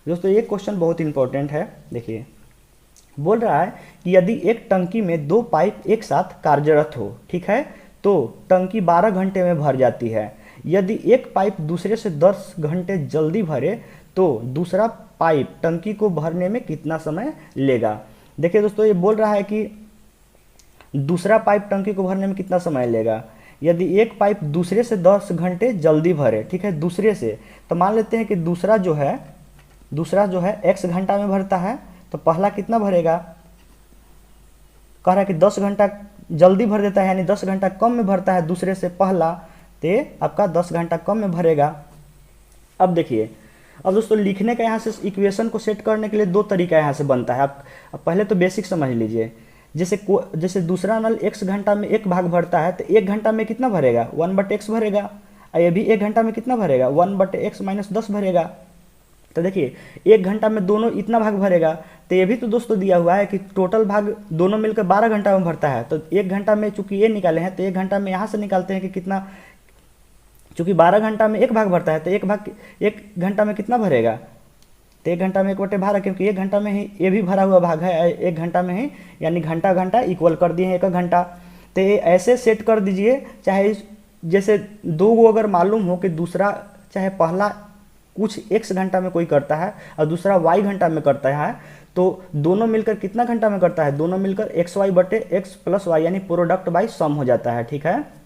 दोस्तों ये क्वेश्चन बहुत इंपॉर्टेंट है। देखिए बोल रहा है कि यदि एक टंकी में 2 पाइप एक साथ कार्यरत हो, ठीक है, तो टंकी 12 घंटे में भर जाती है। यदि एक पाइप दूसरे से 10 घंटे जल्दी भरे तो दूसरा पाइप टंकी को भरने में कितना समय लेगा। देखिए दोस्तों ये बोल रहा है कि दूसरा पाइप टंकी को भरने में कितना समय लेगा। यदि एक पाइप दूसरे से 10 घंटे जल्दी भरे, ठीक है, दूसरे से, तो मान लेते हैं कि दूसरा जो है x घंटा में भरता है, तो पहला कितना भरेगा, कह रहा है कि 10 घंटा जल्दी भर देता है, यानी 10 घंटा कम में भरता है दूसरे से पहला, तो आपका 10 घंटा कम में भरेगा। अब देखिए अब दोस्तों लिखने का यहाँ से इक्वेशन को सेट करने के लिए 2 तरीका यहाँ से बनता है। आप पहले तो बेसिक समझ लीजिए। जैसे दूसरा नल x घंटा में 1 भाग भरता है, तो 1 घंटा में कितना भरेगा, 1/x भरेगा, और ये भी 1 घंटा में कितना भरेगा, 1/x - 10 भरेगा। तो देखिए 1 घंटा में दोनों इतना भाग भरेगा, तो ये भी तो दोस्तों दिया हुआ है कि टोटल भाग दोनों मिलकर 12 घंटा में भरता है। तो 1 घंटा में चूंकि ये निकाले हैं, तो 1 घंटा में यहाँ से निकालते हैं कि कितना, चूंकि 12 घंटा में 1 भाग भरता है, तो 1 घंटा में कितना भरेगा, तो 1 घंटा में 1/12, क्योंकि 1 घंटा में ही ये भी भरा हुआ भाग है, 1 घंटा में ही, यानी घंटा घंटा इक्वल कर दिए हैं 1 घंटा। तो ऐसे सेट कर दीजिए, चाहे जैसे 2 को अगर मालूम हो कि दूसरा, चाहे पहला कुछ x घंटा में कोई करता है और दूसरा y घंटा में करता है, तो दोनों मिलकर कितना घंटा में करता है, दोनों मिलकर xy/x + y, यानी प्रोडक्ट बाई सम हो जाता है, ठीक है।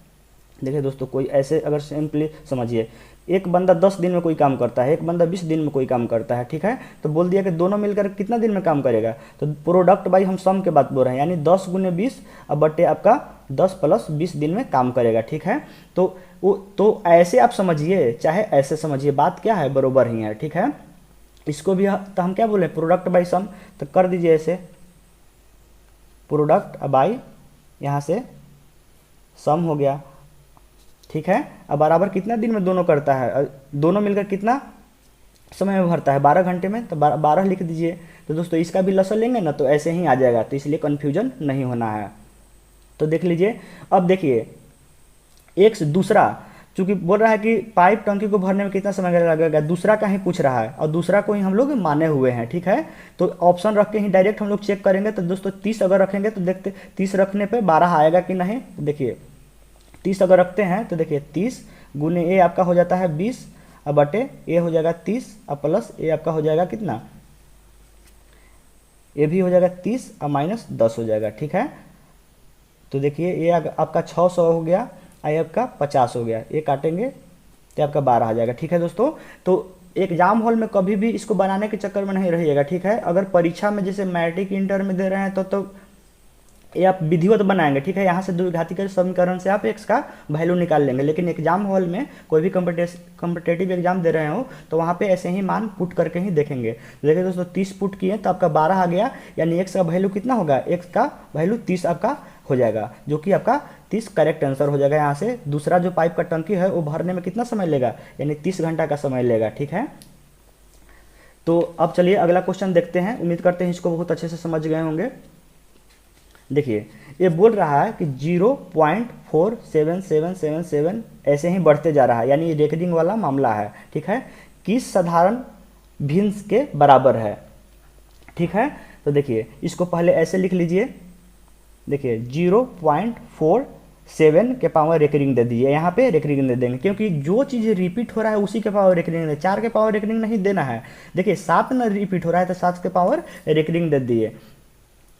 देखिए दोस्तों कोई ऐसे अगर सिंपली समझिए, एक बंदा 10 दिन में कोई काम करता है, एक बंदा 20 दिन में कोई काम करता है, ठीक है, तो बोल दिया कि दोनों मिलकर कितना दिन में काम करेगा, तो प्रोडक्ट बाई हम सम के बात बोल रहे हैं, यानी 10 × 20 अब बटे आपका 10 + 20 दिन में काम करेगा, ठीक है। तो ऐसे आप समझिए, चाहे ऐसे समझिए, बात क्या है, बरोबर ही है, ठीक है। इसको भी तो हम क्या बोले, प्रोडक्ट बाई सम, तो कर दीजिए ऐसे, प्रोडक्ट बाई यहाँ से सम हो गया, ठीक है। अब बराबर कितना दिन में दोनों करता है, दोनों मिलकर कितना समय में भरता है, 12 घंटे में, तो 12 लिख दीजिए। तो दोस्तों इसका भी लसन लेंगे ना तो ऐसे ही आ जाएगा, तो इसलिए कन्फ्यूजन नहीं होना है। तो देख लीजिए, अब देखिए एक्स दूसरा, चूंकि बोल रहा है कि पाइप टंकी को भरने में कितना समय लगेगा, दूसरा का ही पूछ रहा है और दूसरा को ही हम लोग माने हुए हैं, ठीक है। तो ऑप्शन रख के ही डायरेक्ट हम लोग चेक करेंगे। तो दोस्तों 30 अगर रखेंगे तो देखते 30 रखने पे 12 आएगा कि नहीं। देखिए 30 अगर रखते हैं तो देखिए 30 गुने ए आपका हो जाता है 20 और बटे ए हो जाएगा 30 और प्लस ए आपका हो जाएगा कितना, ए भी हो जाएगा 30 और माइनस 10 हो जाएगा, ठीक है। तो देखिए ये आपका 600 हो गया, आई आपका 50 हो गया, ये काटेंगे तो आपका 12 आ जाएगा, ठीक है दोस्तों। तो एग्जाम हॉल में कभी भी इसको बनाने के चक्कर में नहीं रहिएगा, ठीक है। अगर परीक्षा में जैसे मैट्रिक इंटर में दे रहे हैं तो ये आप विधिवत बनाएंगे, ठीक है। यहाँ से द्विघाती के समीकरण से आप एक्स का वैल्यू निकाल लेंगे, लेकिन एग्जाम हॉल में कोई भी कॉम्पिटेटिव एग्जाम दे रहे हो तो वहाँ पे ऐसे ही मान पुट करके ही देखेंगे। देखिए दोस्तों 30 पुट किए तो आपका 12 आ गया, यानी एक्स का वैल्यू कितना होगा, एक्स का वैल्यू 30 आपका हो जाएगा, जो कि आपका 30 करेक्ट आंसर हो जाएगा। यहाँ से दूसरा जो पाइप का टंकी है वो भरने में कितना समय लेगा, यानी 30 घंटा का समय लेगा, ठीक है। तो अब चलिए अगला क्वेश्चन देखते हैं। उम्मीद करते हैं इसको बहुत अच्छे से समझ गए होंगे। देखिए ये बोल रहा है कि 0.47777 ऐसे ही बढ़ते जा रहा है, यानी ये रेकरिंग वाला मामला है, ठीक है। किस साधारण भिन्न के बराबर है, ठीक है। तो देखिए इसको पहले ऐसे लिख लीजिए, देखिए 0.47 के पावर रेकरिंग दे दीजिए, यहाँ पे रेकरिंग दे देंगे क्योंकि जो चीज़ रिपीट हो रहा है उसी के पावर रेकरिंग दे, 4 के पावर रेकरिंग नहीं देना है। देखिए 7 ना रिपीट हो रहा है तो 7 के पावर रेकरिंग दे दिए।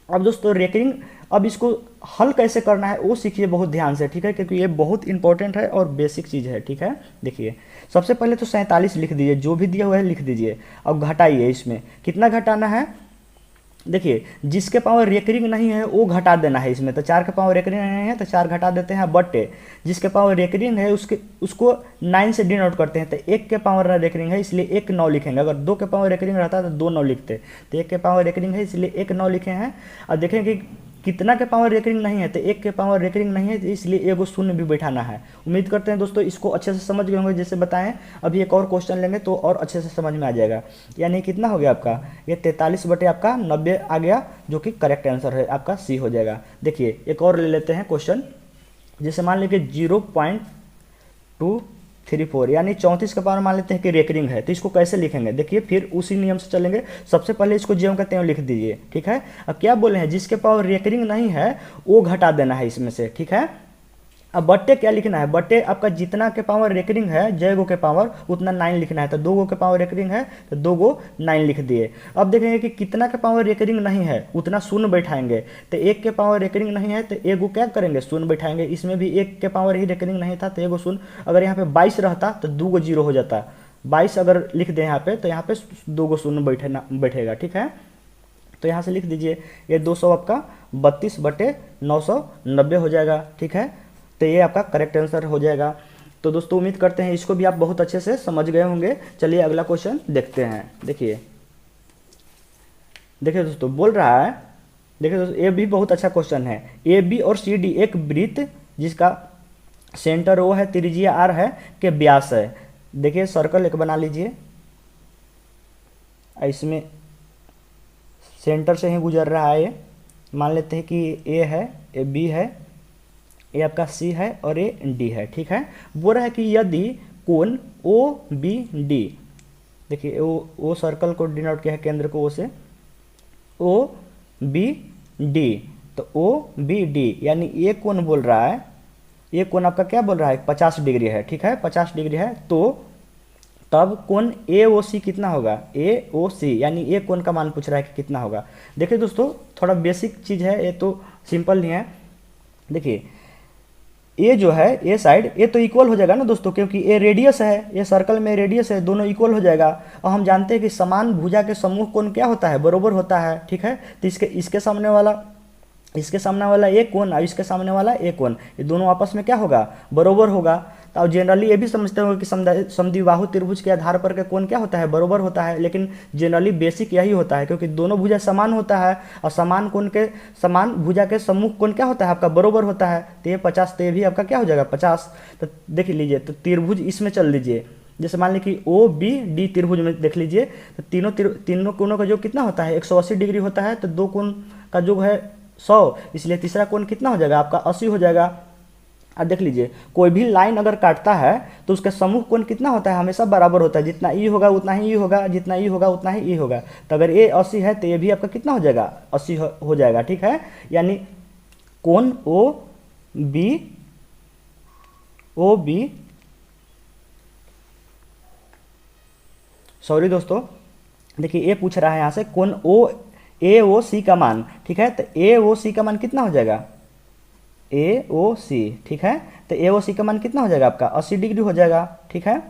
अब दोस्तों रेकरिंग, अब इसको हल कैसे करना है वो सीखिए बहुत ध्यान से, ठीक है, क्योंकि ये बहुत इंपॉर्टेंट है और बेसिक चीज़ है, ठीक है। देखिए सबसे पहले तो 47 लिख दीजिए, जो भी दिया हुआ है लिख दीजिए। अब घटाइए, इसमें कितना घटाना है, देखिए जिसके पावर रेकरिंग नहीं है वो घटा देना है इसमें। तो 4 के पावर रेकरिंग नहीं है तो 4 घटा देते हैं, बटे जिसके पावर रेकरिंग है उसको 9 से डिनोट करते हैं। तो 1 के पावर रेकरिंग है इसलिए 1 9 लिखेंगे। अगर 2 के पावर रेकरिंग रहता तो 2 9 लिखते, तो 1 के पावर रेकरिंग है इसलिए 1 9 लिखे हैं। और देखेंगे कितना के पावर रेकरिंग नहीं है, तो 1 के पावर रेकरिंग नहीं है तो इसलिए एगो शून्य भी बैठाना है। उम्मीद करते हैं दोस्तों इसको अच्छे से समझ गए होंगे, जैसे बताएं। अभी एक और क्वेश्चन लेंगे तो और अच्छे से समझ में आ जाएगा। यानी कितना हो गया आपका, ये 43 बटे आपका 90 आ गया, जो कि करेक्ट आंसर है आपका सी हो जाएगा। देखिए एक और ले लेते हैं क्वेश्चन, जैसे मान लीजिए 0.234 यानी 34 का पावर मान लेते हैं कि रेकरिंग है, तो इसको कैसे लिखेंगे, देखिए फिर उसी नियम से चलेंगे। सबसे पहले इसको ज्यों का त्यों लिख दीजिए, ठीक है। अब क्या बोले हैं, जिसके पावर रेकरिंग नहीं है वो घटा देना है इसमें से, ठीक है। अब बट्टे क्या लिखना है, बट्टे आपका जितना के पावर रेकरिंग है जय गो के पावर उतना 9 लिखना है। तो 2 गो के पावर रेकरिंग है तो 2 गो 9 लिख दिए। अब देखेंगे कि कितना के पावर रेकरिंग नहीं है उतना शून्य बैठाएंगे। तो 1 के पावर रेकरिंग नहीं है तो एगो क्या करेंगे, शून्य बैठाएंगे। इसमें भी 1 के पावर ही रेकरिंग नहीं था तो एगो शून्य। अगर यहाँ पे 22 रहता तो 2 गो 0 हो जाता। 22 अगर लिख दें यहाँ पे तो यहाँ पे 2 गो शून्य बैठेगा, ठीक है। तो यहाँ से लिख दीजिए ये 200 आपका 32 बटे 990 हो जाएगा, ठीक है। तो ये आपका करेक्ट आंसर हो जाएगा। तो दोस्तों उम्मीद करते हैं इसको भी आप बहुत अच्छे से समझ गए होंगे। चलिए अगला क्वेश्चन देखते हैं। देखिए दोस्तों बोल रहा है, देखिए दोस्तों ये भी बहुत अच्छा क्वेश्चन है। ए बी और सी डी एक वृत्त जिसका सेंटर ओ है, त्रिज्या आर है, के व्यास है। देखिए सर्कल एक बना लीजिए, इसमें सेंटर से ही गुजर रहा है। ये मान लेते हैं कि ए है, ए बी है, ये आपका सी है और ये डी है, ठीक है। बोल रहा है कि यदि कोण ओ बी डी, देखिए ओ सर्कल को डिनोट किया है केंद्र को ओ से, ओ बी डी, तो ओ बी डी यानी ये कोण बोल रहा है, ये कोण आपका क्या बोल रहा है 50 डिग्री है, ठीक है, 50 डिग्री है। तो तब कोण ए ओ सी कितना होगा, ए ओ सी यानी ये कोण का मान पूछ रहा है कि कितना होगा। देखिए दोस्तों थोड़ा बेसिक चीज़ है, ये तो सिंपल नहीं है। देखिए ये जो है ये साइड ये तो इक्वल हो जाएगा ना दोस्तों, क्योंकि ये रेडियस है, ये सर्कल में रेडियस है, दोनों इक्वल हो जाएगा। और हम जानते हैं कि समान भुजा के समूह कोण क्या होता है, बराबर होता है, ठीक है। तो इसके सामने वाला एक कोण और इसके सामने वाला एक कोण, ये दोनों आपस में क्या होगा, बराबर होगा। तो जनरली ये भी समझते होंगे कि समद्विबाहु त्रिभुज के आधार पर के कोण क्या होता है, बराबर होता है। लेकिन जनरली बेसिक यही होता है, क्योंकि दोनों भुजा समान होता है और समान भुजा के सम्मुख कोण क्या होता है आपका, बराबर होता है। तो ये 50, तो ये भी आपका क्या हो जाएगा 50। तो देख लीजिए, तो त्रिभुज इसमें चल लीजिए। जैसे मान लीजिए कि ओ बी डी त्रिभुज में देख लीजिए, तो तीनों कोणों का जो कितना होता है 180 डिग्री होता है। तो दो कोण का जो है 100, इसलिए तीसरा कोण कितना हो जाएगा आपका 80 हो जाएगा। अब देख लीजिए, कोई भी लाइन अगर काटता है तो उसका समूह कोण कितना होता है, हमेशा बराबर होता है, जितना ई होगा उतना ही ई होगा, जितना ई होगा उतना ही ई होगा। तो अगर ए 80 है तो ये भी आपका कितना हो जाएगा, 80 हो जाएगा, ठीक है। यानी कोण ओ बी सॉरी दोस्तों, देखिए ए पूछ रहा है यहाँ से कोण ए ओ सी का मान, ठीक है। तो ए ओ सी का मान कितना हो जाएगा, ए ओ सी, ठीक है। तो ए ओ सी का मान कितना हो जाएगा आपका 80 डिग्री हो जाएगा, ठीक है।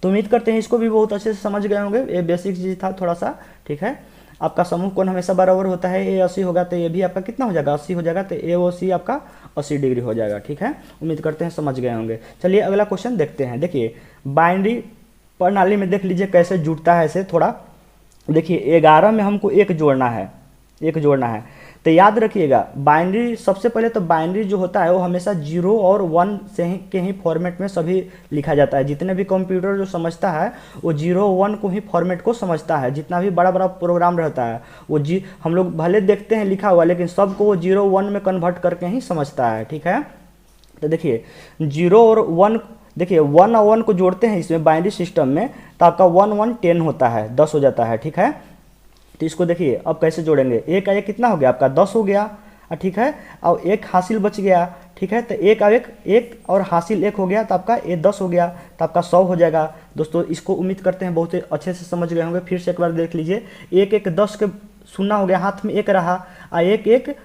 तो उम्मीद करते हैं इसको भी बहुत अच्छे से समझ गए होंगे, ये बेसिक चीज़ था थोड़ा सा, ठीक है। आपका समूह कोण हमेशा बराबर होता है, ए 80 होगा तो ये भी आपका कितना हो जाएगा 80 हो जाएगा, तो ए ओ सी आपका 80 डिग्री हो जाएगा, ठीक है। उम्मीद करते हैं समझ गए होंगे। चलिए अगला क्वेश्चन देखते हैं। देखिए बाइनरी प्रणाली में देख लीजिए कैसे जुड़ता है ऐसे थोड़ा। देखिए 11 में हमको एक जोड़ना है, तो याद रखिएगा बाइनरी, सबसे पहले तो बाइनरी जो होता है वो हमेशा 0 और 1 से ही के ही फॉर्मेट में सभी लिखा जाता है। जितने भी कंप्यूटर जो समझता है वो 0 1 को ही फॉर्मेट को समझता है। जितना भी बड़ा बड़ा प्रोग्राम रहता है वो हम लोग भले देखते हैं लिखा हुआ, लेकिन सबको वो 0 1 में कन्वर्ट करके ही समझता है, ठीक है। तो देखिए 0 और 1, देखिए 1 और 1 को जोड़ते हैं इसमें बाइनरी सिस्टम में, तो आपका 1 1 10 होता है, 10 हो जाता है, ठीक है। तो इसको देखिए अब कैसे जोड़ेंगे, एक का एक कितना हो गया आपका 10 हो गया, ठीक है। और एक हासिल बच गया, ठीक है। तो एक और हासिल एक हो गया, तो आपका ये 10 हो गया, तो आपका 100 हो जाएगा। दोस्तों इसको उम्मीद करते हैं बहुत अच्छे से समझ गए होंगे। फिर से एक बार देख लीजिए, एक एक 10 के शून्य हो गया, हाथ में एक रहा, और एक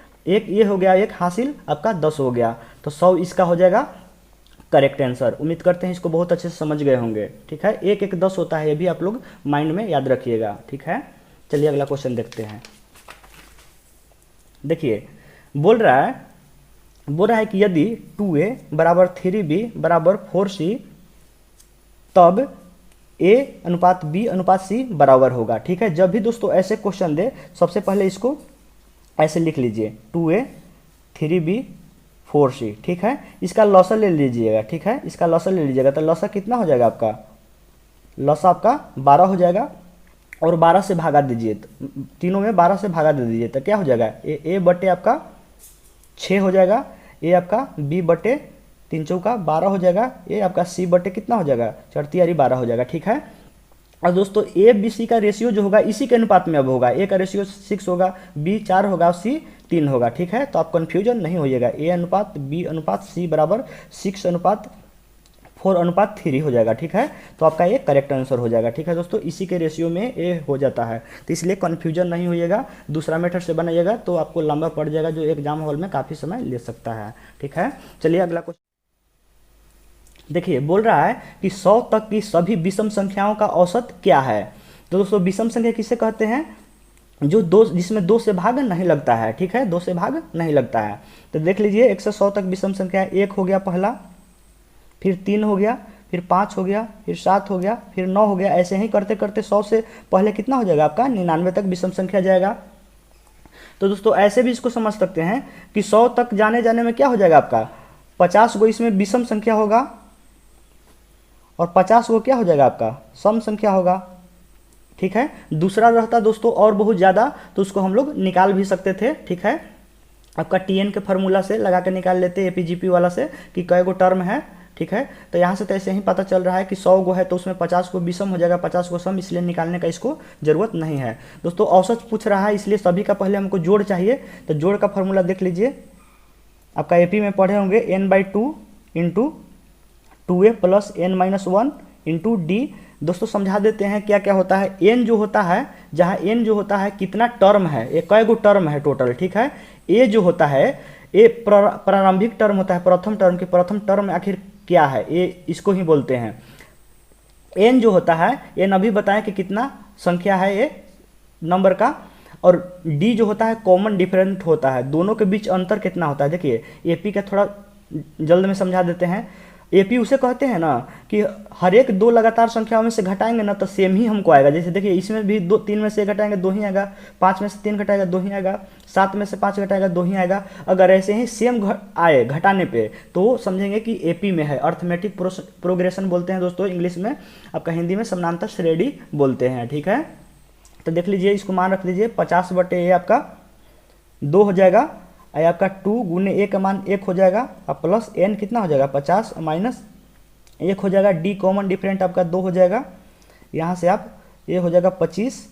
ये हो गया, एक हासिल आपका 10 हो गया, तो 100 इसका हो जाएगा करेक्ट आंसर। उम्मीद करते हैं इसको बहुत अच्छे से समझ गए होंगे, ठीक है। एक एक 10 होता है, ये भी आप लोग माइंड में याद रखिएगा, ठीक है। चलिए अगला क्वेश्चन देखते हैं। देखिए बोल रहा है कि यदि 2a बराबर 3b बराबर 4c तब a अनुपात b अनुपात c बराबर होगा, ठीक है। जब भी दोस्तों ऐसे क्वेश्चन दे, सबसे पहले इसको ऐसे लिख लीजिए 2a 3b 4c, ठीक है। इसका लॉसा ले लीजिएगा, ठीक है, इसका लॉसा ले लीजिएगा। तो लॉसा कितना हो जाएगा आपका, लॉसा आपका 12 हो जाएगा, और 12 से भागा दीजिए, तीनों में 12 से भागा दे दीजिए, तो क्या हो जाएगा ए बटे आपका 6 हो जाएगा, ए आपका बी बटे 3 चौका 12 हो जाएगा, ए आपका सी बटे कितना हो जाएगा 4 तियारी 12 हो जाएगा, ठीक है। और दोस्तों ए बी सी का रेशियो जो होगा इसी के अनुपात में अब होगा, ए का रेशियो 6 होगा, बी 4 होगा, सी 3 होगा, ठीक है। तो आप कन्फ्यूजन नहीं होइएगा, ए अनुपात बी अनुपात सी बराबर 6 अनुपात 4 अनुपात 3 हो जाएगा, ठीक है। तो आपका ये करेक्ट आंसर हो जाएगा, ठीक है दोस्तों। इसी के रेशियो में ए हो जाता है, तो इसलिए कन्फ्यूजन नहीं होइएगा। दूसरा मेथड से बनाइएगा तो आपको लंबा पड़ जाएगा, जो एग्जाम हॉल में काफ़ी समय ले सकता है, ठीक है। चलिए अगला क्वेश्चन देखिए, बोल रहा है कि 100 तक की सभी विषम संख्याओं का औसत क्या है। तो दोस्तों विषम संख्या किसे कहते हैं, जो जिसमें 2 से भाग नहीं लगता है, ठीक है, 2 से भाग नहीं लगता है। तो देख लीजिए 1 से 100 तक विषम संख्या, 1 हो गया पहला, फिर 3 हो गया, फिर 5 हो गया, फिर 7 हो गया, फिर 9 हो गया। ऐसे ही करते करते 100 से पहले कितना हो जाएगा आपका 99 तक विषम संख्या जाएगा। तो दोस्तों ऐसे भी इसको समझ सकते हैं कि 100 तक जाने में क्या हो जाएगा आपका 50 गो इसमें विषम संख्या होगा, और 50 गो क्या हो जाएगा आपका सम संख्या होगा, ठीक है। दूसरा रहता दोस्तों और बहुत ज़्यादा, तो उसको हम लोग निकाल भी सकते थे, ठीक है। आपका TN के फार्मूला से लगा के निकाल लेते APGP वाला से कि कई गो टर्म है, ठीक है। तो यहाँ से तो ऐसे ही पता चल रहा है कि 100 गो है तो उसमें 50 को विषम हो जाएगा, 50 को सम, इसलिए निकालने का इसको जरूरत नहीं है। दोस्तों औसत पूछ रहा है, इसलिए सभी का पहले हमको जोड़ चाहिए। तो जोड़ का फॉर्मूला देख लीजिए, आपका AP में पढ़े होंगे n/2 into 2a plus n-1 into d। दोस्तों समझा देते हैं क्या क्या होता है। n जो होता है, जहाँ n जो होता है कितना टर्म है, एक कई गो टर्म है टोटल, ठीक है। a जो होता है ये प्रारंभिक टर्म होता है, प्रथम टर्म की प्रथम टर्म आखिर क्या है, ये इसको ही बोलते हैं। n जो होता है n अभी बताएं कि कितना संख्या है ये नंबर का, और d जो होता है कॉमन डिफरेंट होता है, दोनों के बीच अंतर कितना होता है। देखिए AP का थोड़ा जल्द में समझा देते हैं। AP उसे कहते हैं ना कि हर एक 2 लगातार संख्याओं में से घटाएंगे ना तो सेम ही हमको आएगा। जैसे देखिए इसमें भी 3 में से घटाएंगे 2 ही आएगा, 5 में से 3 घटाएगा 2 ही आएगा, 7 में से 5 घटाएगा 2 ही आएगा। अगर ऐसे ही सेम आए घटाने पे तो समझेंगे कि AP में है, अर्थमेटिक प्रोग्रेशन बोलते हैं दोस्तों इंग्लिश में, आपका हिंदी में समानांतर श्रेणी बोलते हैं, ठीक है। तो देख लीजिए इसको मान रख लीजिए 50/a आपका 2 हो जाएगा, और आपका 2 गुने ए का मान 1 हो जाएगा, और प्लस एन कितना हो जाएगा 50 माइनस 1 हो जाएगा, डी कॉमन डिफरेंट आपका 2 हो जाएगा, यहाँ से आप ये हो जाएगा 25,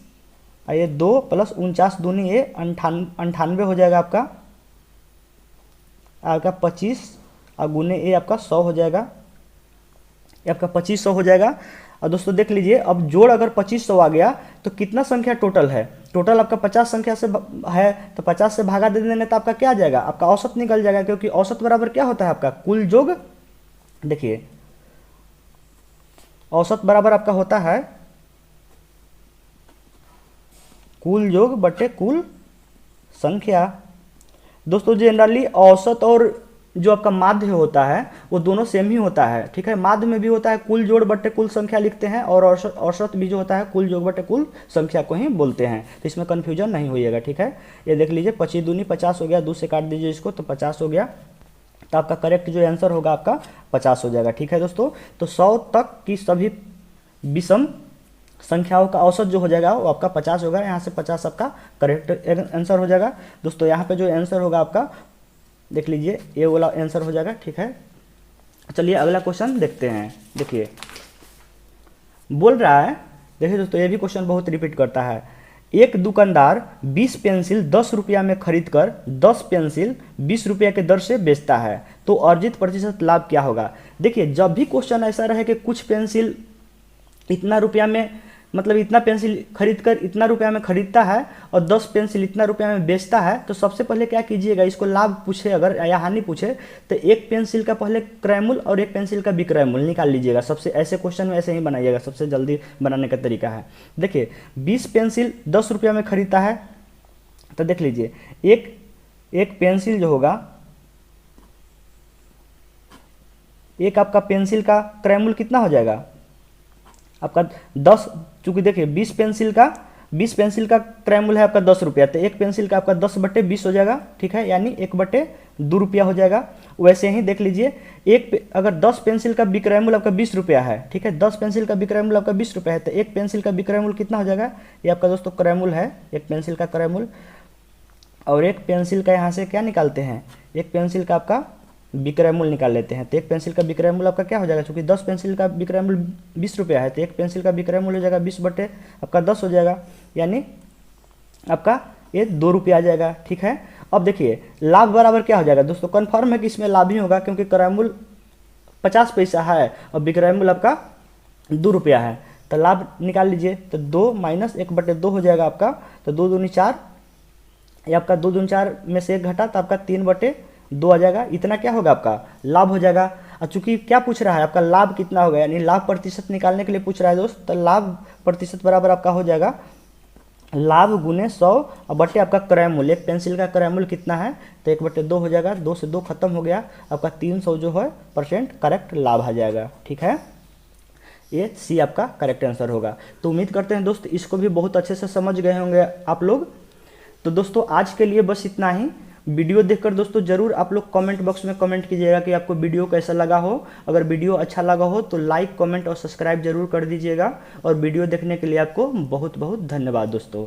और ये 2 प्लस 49 दूनी ये 98 हो जाएगा आपका 25, और गुने ए आपका 100 हो जाएगा, ये आपका 2500 हो जाएगा। और दोस्तों देख लीजिए, अब जोड़ अगर 2500 आ गया तो कितना संख्या टोटल है, टोटल आपका 50 संख्या से है, तो 50 से भागा दे देने तो आपका क्या आ जाएगा, आपका औसत निकल जाएगा, क्योंकि औसत बराबर क्या होता है आपका कुल जोग। देखिए औसत बराबर आपका होता है कुल जोग बटे कुल संख्या। दोस्तों जनरली औसत और जो आपका माध्य होता है वो दोनों सेम ही होता है, ठीक है। माध्य में भी होता है कुल जोड़ बटे कुल संख्या लिखते हैं, और औसत भी जो होता है कुल जोड़ बटे कुल संख्या को ही बोलते हैं, तो इसमें कन्फ्यूजन नहीं होइएगा, ठीक है। ये देख लीजिए 25 दूनी 50 हो गया, 2 से काट दीजिए इसको तो 50 हो गया, तो आपका करेक्ट जो आंसर होगा आपका 50 हो जाएगा, ठीक है दोस्तों। तो 100 तक की सभी विषम संख्याओं का औसत जो हो जाएगा वो आपका 50 होगा, यहाँ से 50 आपका करेक्ट आंसर हो जाएगा। दोस्तों यहाँ पे जो आंसर होगा आपका देख लीजिए ये वाला आंसर हो जाएगा, ठीक है। चलिए अगला क्वेश्चन देखते हैं। देखिए बोल रहा है, देखिए दोस्तों ये भी क्वेश्चन बहुत रिपीट करता है, एक दुकानदार 20 पेंसिल 10 रुपया में खरीद कर 10 पेंसिल 20 रुपया के दर से बेचता है, तो अर्जित प्रतिशत लाभ क्या होगा। देखिए जब भी क्वेश्चन ऐसा रहे कि कुछ पेंसिल इतना रुपया में, मतलब इतना पेंसिल खरीद कर इतना रुपया में खरीदता है और 10 पेंसिल इतना रुपया में बेचता है, तो सबसे पहले क्या कीजिएगा, इसको लाभ पूछे अगर या हानि पूछे तो एक पेंसिल का पहले क्रय मूल्य और एक पेंसिल का विक्रय मूल्य निकाल लीजिएगा। सबसे ऐसे क्वेश्चन में ऐसे ही बनाइएगा, सबसे जल्दी बनाने का तरीका है। देखिए 20 पेंसिल 10 रुपया में खरीदता है, तो देख लीजिए एक पेंसिल जो होगा, एक आपका पेंसिल का क्रय मूल्य कितना हो जाएगा आपका 10, चूंकि देखिए 20 पेंसिल का क्रय मूल्य है आपका 10 रुपया, तो एक पेंसिल का आपका 10 बटे 20 हो जाएगा, ठीक है, यानी 1 बटे 2 रुपया हो जाएगा। वैसे ही देख लीजिए अगर 10 पेंसिल का विक्रय मूल्य आपका 20 रुपया है, ठीक है, 10 पेंसिल का विक्रय मूल्य आपका 20 रुपया है, तो एक पेंसिल का विक्रय मूल्य कितना हो जाएगा, ये आपका दोस्तों क्रय मूल्य है, एक पेंसिल का क्रय मूल्य, और एक पेंसिल का यहाँ से क्या निकालते हैं, एक पेंसिल का आपका विक्रय मूल्य निकाल लेते हैं, तो एक पेंसिल का विक्रय मूल्य आपका क्या हो जाएगा, क्योंकि 10 पेंसिल का विक्रय मूल्य 20 रुपया है, तो एक पेंसिल का विक्रय मूल्य हो जाएगा 20 बटे आपका 10 हो जाएगा, यानी आपका ये 2 रुपया आ जाएगा, ठीक है। अब देखिए लाभ बराबर क्या हो जाएगा दोस्तों, कन्फर्म है कि इसमें लाभ ही होगा, क्योंकि क्रय मूल्य 50 पैसा है और विक्रय मूल्य आपका 2 रुपया है, तो लाभ निकाल लीजिए, तो 2 माइनस 1 बटे 2 हो जाएगा आपका, तो 2 दूनी 4, ये आपका 2 दूनी 4 में से 1 घटा तो आपका 3 बटे 2 आ जाएगा, इतना क्या होगा आपका लाभ हो जाएगा। और चूंकि क्या पूछ रहा है आपका लाभ कितना होगा, यानी लाभ प्रतिशत निकालने के लिए पूछ रहा है दोस्त, तो लाभ प्रतिशत बराबर आपका हो जाएगा लाभ गुने 100 और बटे आपका क्रय मूल्य, एक पेंसिल का क्रय मूल्य कितना है, तो 1 बटे 2 हो जाएगा, 2 से 2 खत्म हो गया, आपका 300 जो है % करेक्ट लाभ आ जाएगा, ठीक है। ये सी आपका करेक्ट आंसर होगा। तो उम्मीद करते हैं दोस्त इसको भी बहुत अच्छे से समझ गए होंगे आप लोग। तो दोस्तों आज के लिए बस इतना ही। वीडियो देखकर दोस्तों जरूर आप लोग कमेंट बॉक्स में कमेंट कीजिएगा कि आपको वीडियो कैसा लगा हो। अगर वीडियो अच्छा लगा हो तो लाइक कमेंट और सब्सक्राइब जरूर कर दीजिएगा। और वीडियो देखने के लिए आपको बहुत बहुत धन्यवाद दोस्तों।